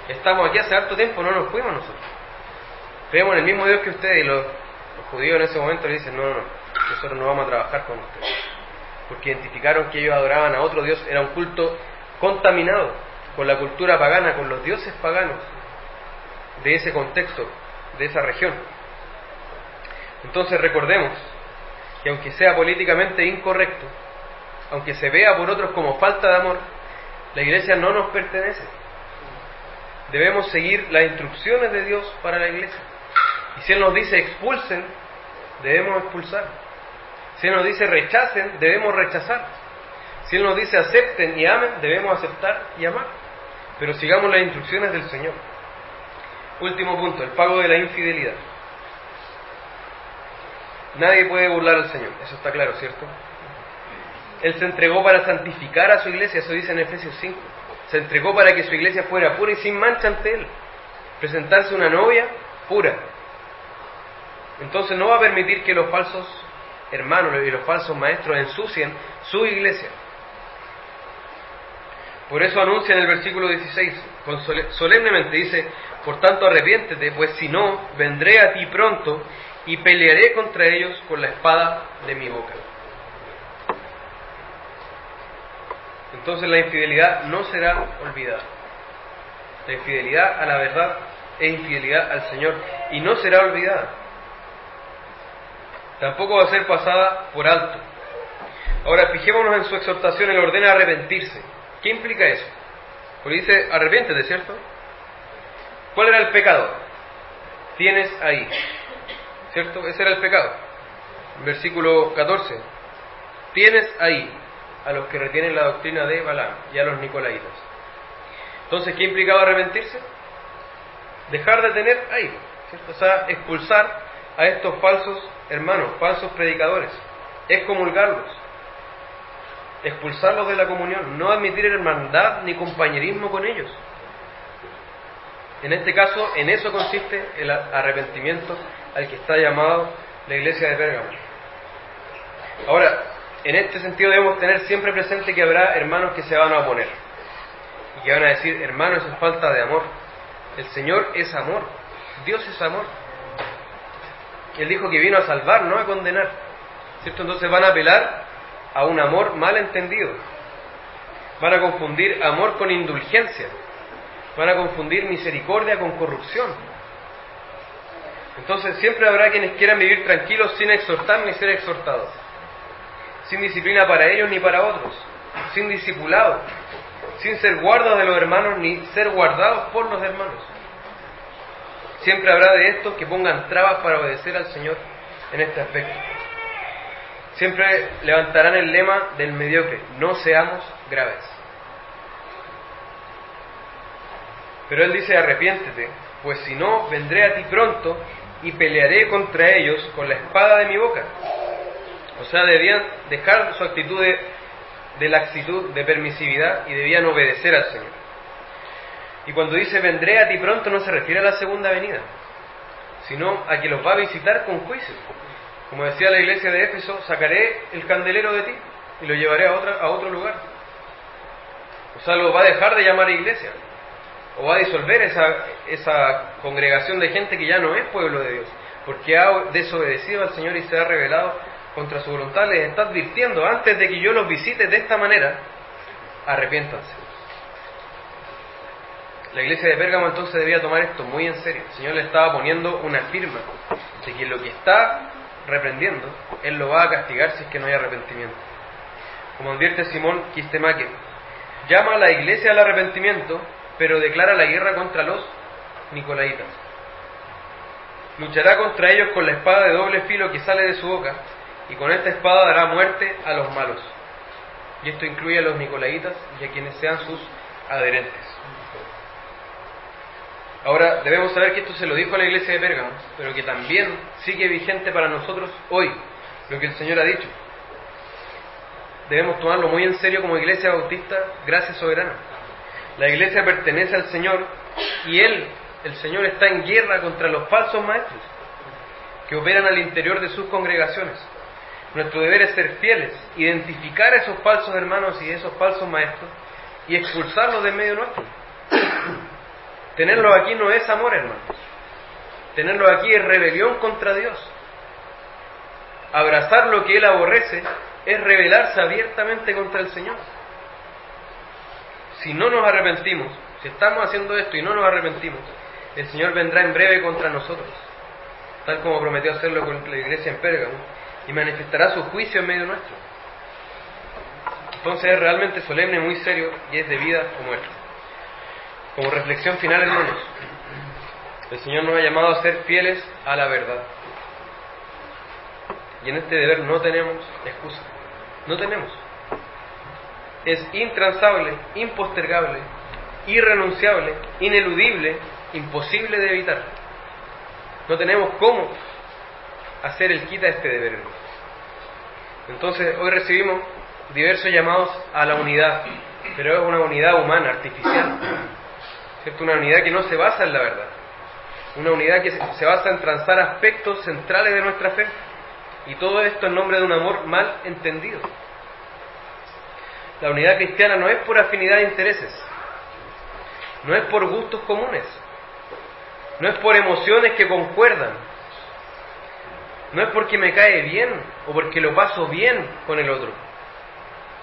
Estamos aquí hace harto tiempo, no nos fuimos nosotros. Creemos en el mismo Dios que ustedes. Y los judíos en ese momento le dicen: no, nosotros no vamos a trabajar con ustedes. Porque identificaron que ellos adoraban a otro Dios. Era un culto contaminado con la cultura pagana, con los dioses paganos de ese contexto, de esa región. Entonces recordemos que aunque sea políticamente incorrecto, aunque se vea por otros como falta de amor, la iglesia no nos pertenece. Debemos seguir las instrucciones de Dios para la iglesia. Y si Él nos dice expulsen, debemos expulsar. Si Él nos dice rechacen, debemos rechazar. Si Él nos dice acepten y amen, debemos aceptar y amar. Pero sigamos las instrucciones del Señor. Último punto, el pago de la infidelidad. Nadie puede burlar al Señor, eso está claro, ¿cierto? Él se entregó para santificar a su iglesia, eso dice en Efesios 5. Se entregó para que su iglesia fuera pura y sin mancha ante Él. Presentarse una novia pura. Entonces no va a permitir que los falsos hermanos y los falsos maestros ensucien su iglesia. Por eso anuncia en el versículo 16, solemnemente dice: por tanto arrepiéntete, pues si no, vendré a ti pronto y pelearé contra ellos con la espada de mi boca. Entonces la infidelidad no será olvidada. La infidelidad a la verdad es infidelidad al Señor y no será olvidada. Tampoco va a ser pasada por alto. Ahora fijémonos en su exhortación, Él ordena arrepentirse. ¿Qué implica eso? Porque dice arrepiéntete, ¿cierto? ¿Cuál era el pecado? Tienes ahí, ¿cierto? Ese era el pecado. Versículo 14. Tienes ahí a los que retienen la doctrina de Balaam y a los nicolaitas. Entonces, ¿qué implicaba arrepentirse? Dejar de tener ahí, ¿cierto? O sea, expulsar a estos falsos hermanos, falsos predicadores, excomulgarlos, expulsarlos de la comunión, no admitir hermandad ni compañerismo con ellos. En este caso, en eso consiste el arrepentimiento al que está llamado la iglesia de Pérgamo. Ahora, en este sentido debemos tener siempre presente que habrá hermanos que se van a oponer y que van a decir: hermano, eso es falta de amor. El Señor es amor, Dios es amor. Él dijo que vino a salvar, no a condenar, ¿cierto? Entonces van a apelar a un amor mal entendido. Van a confundir amor con indulgencia. Van a confundir misericordia con corrupción. Entonces siempre habrá quienes quieran vivir tranquilos sin exhortar ni ser exhortados, sin disciplina para ellos ni para otros, sin discipulado, sin ser guardados de los hermanos ni ser guardados por los hermanos. Siempre habrá de estos que pongan trabas para obedecer al Señor en este aspecto. Siempre levantarán el lema del mediocre: no seamos graves. Pero Él dice: arrepiéntete, pues si no, vendré a ti pronto y pelearé contra ellos con la espada de mi boca. O sea, debían dejar su actitud de laxitud, de permisividad, y debían obedecer al Señor. Y cuando dice vendré a ti pronto, no se refiere a la segunda venida, sino a que los va a visitar con juicio. Como decía la iglesia de Éfeso: sacaré el candelero de ti y lo llevaré a otro lugar. O sea, lo va a dejar de llamar iglesia, o va a disolver esa congregación de gente que ya no es pueblo de Dios, porque ha desobedecido al Señor y se ha rebelado contra su voluntad. Les está advirtiendo: antes de que yo los visite de esta manera, arrepiéntanse. La iglesia de Pérgamo entonces debía tomar esto muy en serio. El Señor le estaba poniendo una firma de que lo que está reprendiendo, Él lo va a castigar si es que no hay arrepentimiento. Como advierte Simón Kistemaker, llama a la iglesia al arrepentimiento, pero declara la guerra contra los nicolaitas. Luchará contra ellos con la espada de doble filo que sale de su boca, y con esta espada dará muerte a los malos. Y esto incluye a los nicolaitas y a quienes sean sus adherentes. Ahora, debemos saber que esto se lo dijo a la iglesia de Pérgamo, pero que también sigue vigente para nosotros hoy, lo que el Señor ha dicho. Debemos tomarlo muy en serio como iglesia bautista, Gracia Soberana. La iglesia pertenece al Señor y Él, el Señor, está en guerra contra los falsos maestros que operan al interior de sus congregaciones. Nuestro deber es ser fieles, identificar a esos falsos hermanos y esos falsos maestros y expulsarlos de medio nuestro. Tenerlos aquí no es amor, hermanos. Tenerlos aquí es rebelión contra Dios. Abrazar lo que Él aborrece es rebelarse abiertamente contra el Señor. Si no nos arrepentimos, si estamos haciendo esto y no nos arrepentimos, el Señor vendrá en breve contra nosotros, tal como prometió hacerlo con la iglesia en Pérgamo, y manifestará su juicio en medio nuestro. Entonces es realmente solemne, muy serio, y es de vida o muerte. Como reflexión final, hermanos, el Señor nos ha llamado a ser fieles a la verdad. Y en este deber no tenemos excusa. No tenemos. Es intransable, impostergable, irrenunciable, ineludible, imposible de evitar. No tenemos cómo hacer el quita a este deber, hermanos. Entonces, hoy recibimos diversos llamados a la unidad, pero es una unidad humana, artificial. ¿Cierto? Una unidad que no se basa en la verdad. Una unidad que se basa en transar aspectos centrales de nuestra fe. Y todo esto en nombre de un amor mal entendido. La unidad cristiana no es por afinidad de intereses. No es por gustos comunes. No es por emociones que concuerdan. No es porque me cae bien o porque lo paso bien con el otro.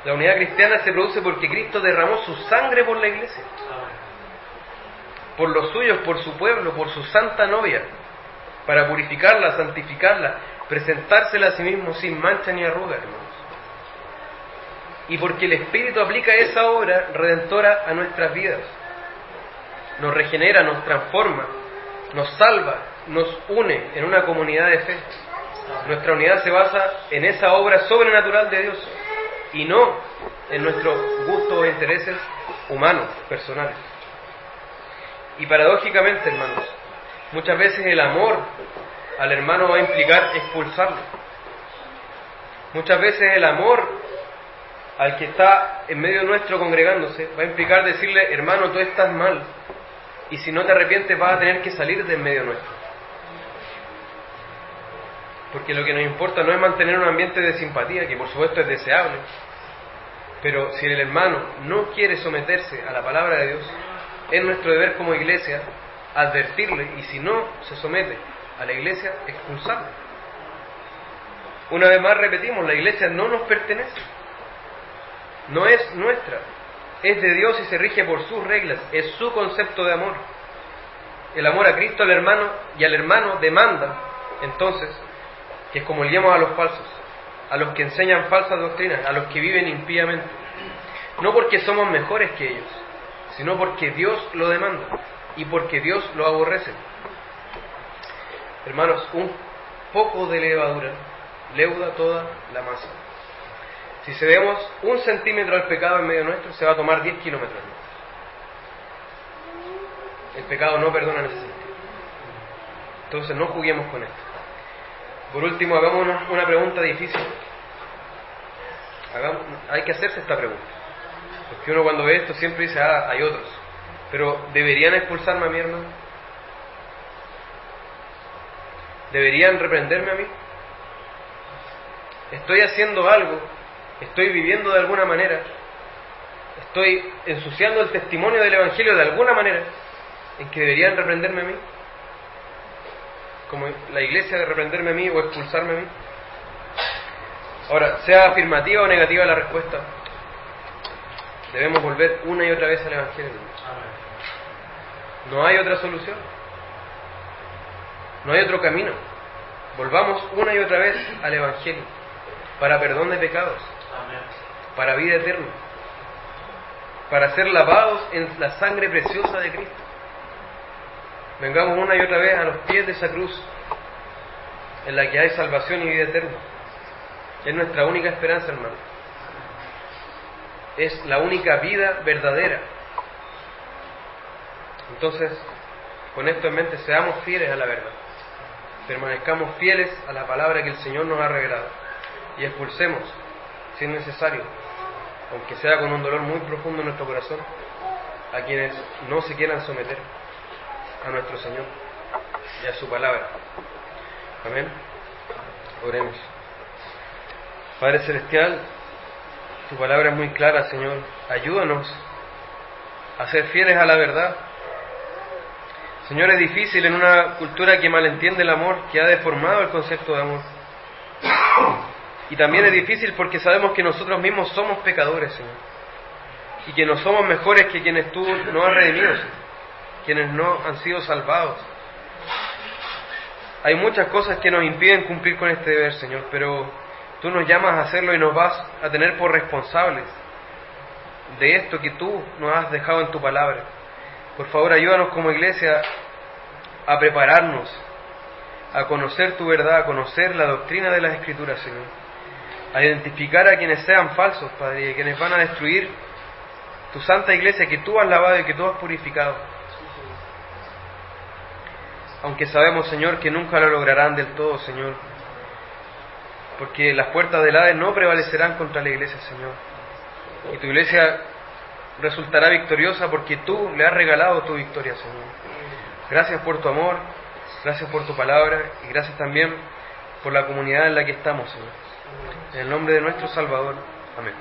La unidad cristiana se produce porque Cristo derramó su sangre por la iglesia. Por los suyos, por su pueblo, por su santa novia, para purificarla, santificarla, presentársela a sí mismo sin mancha ni arruga, hermanos. Y porque el Espíritu aplica esa obra redentora a nuestras vidas. Nos regenera, nos transforma, nos salva, nos une en una comunidad de fe. Nuestra unidad se basa en esa obra sobrenatural de Dios y no en nuestros gustos e intereses humanos, personales. Y paradójicamente, hermanos, muchas veces el amor al hermano va a implicar expulsarlo. Muchas veces el amor al que está en medio nuestro congregándose va a implicar decirle: hermano, tú estás mal, y si no te arrepientes vas a tener que salir del medio nuestro. Porque lo que nos importa no es mantener un ambiente de simpatía, que por supuesto es deseable, pero si el hermano no quiere someterse a la palabra de Dios, es nuestro deber como iglesia advertirle, y si no se somete a la iglesia, expulsarlo. Una vez más repetimos, la iglesia no nos pertenece, no es nuestra, es de Dios y se rige por sus reglas, es su concepto de amor. El amor a Cristo al hermano y al hermano demanda, entonces, que excomulguemos a los falsos, a los que enseñan falsas doctrinas, a los que viven impíamente. No porque somos mejores que ellos, sino porque Dios lo demanda y porque Dios lo aborrece. Hermanos, un poco de levadura leuda toda la masa. Si cedemos 1 centímetro al pecado en medio nuestro, se va a tomar 10 kilómetros. El pecado no perdona en ese sentido. Entonces no juguemos con esto. Por último, hagamos una pregunta difícil. Hay que hacerse esta pregunta. Porque uno cuando ve esto siempre dice, hay otros. Pero ¿deberían expulsarme a mí, hermano? ¿Deberían reprenderme a mí? ¿Estoy haciendo algo? ¿Estoy viviendo de alguna manera? ¿Estoy ensuciando el testimonio del Evangelio de alguna manera en que deberían reprenderme a mí? Como la iglesia de reprenderme a mí o expulsarme a mí. Ahora, sea afirmativa o negativa la respuesta, debemos volver una y otra vez al Evangelio. No hay otra solución. No hay otro camino. Volvamos una y otra vez al Evangelio para perdón de pecados, para vida eterna, para ser lavados en la sangre preciosa de Cristo. Vengamos una y otra vez a los pies de esa cruz en la que hay salvación y vida eterna. Es nuestra única esperanza, hermano. Es la única vida verdadera. Entonces, con esto en mente, seamos fieles a la verdad. Permanezcamos fieles a la palabra que el Señor nos ha revelado y expulsemos, si es necesario, aunque sea con un dolor muy profundo en nuestro corazón, a quienes no se quieran someter a nuestro Señor y a su palabra. Amén. Oremos. Padre Celestial, tu palabra es muy clara, Señor. Ayúdanos a ser fieles a la verdad. Señor, es difícil en una cultura que malentiende el amor, que ha deformado el concepto de amor. Y también es difícil porque sabemos que nosotros mismos somos pecadores, Señor. Y que no somos mejores que quienes tú no has redimido, Señor. Quienes no han sido salvados. Hay muchas cosas que nos impiden cumplir con este deber, Señor, pero tú nos llamas a hacerlo y nos vas a tener por responsables de esto que tú nos has dejado en tu palabra. Por favor, ayúdanos como iglesia a prepararnos, a conocer tu verdad, a conocer la doctrina de las Escrituras, Señor. A identificar a quienes sean falsos, Padre, y a quienes van a destruir tu santa iglesia que tú has lavado y que tú has purificado. Aunque sabemos, Señor, que nunca lo lograrán del todo, Señor, porque las puertas del Hades no prevalecerán contra la iglesia, Señor. Y tu iglesia resultará victoriosa porque tú le has regalado tu victoria, Señor. Gracias por tu amor, gracias por tu palabra y gracias también por la comunidad en la que estamos, Señor. En el nombre de nuestro Salvador. Amén.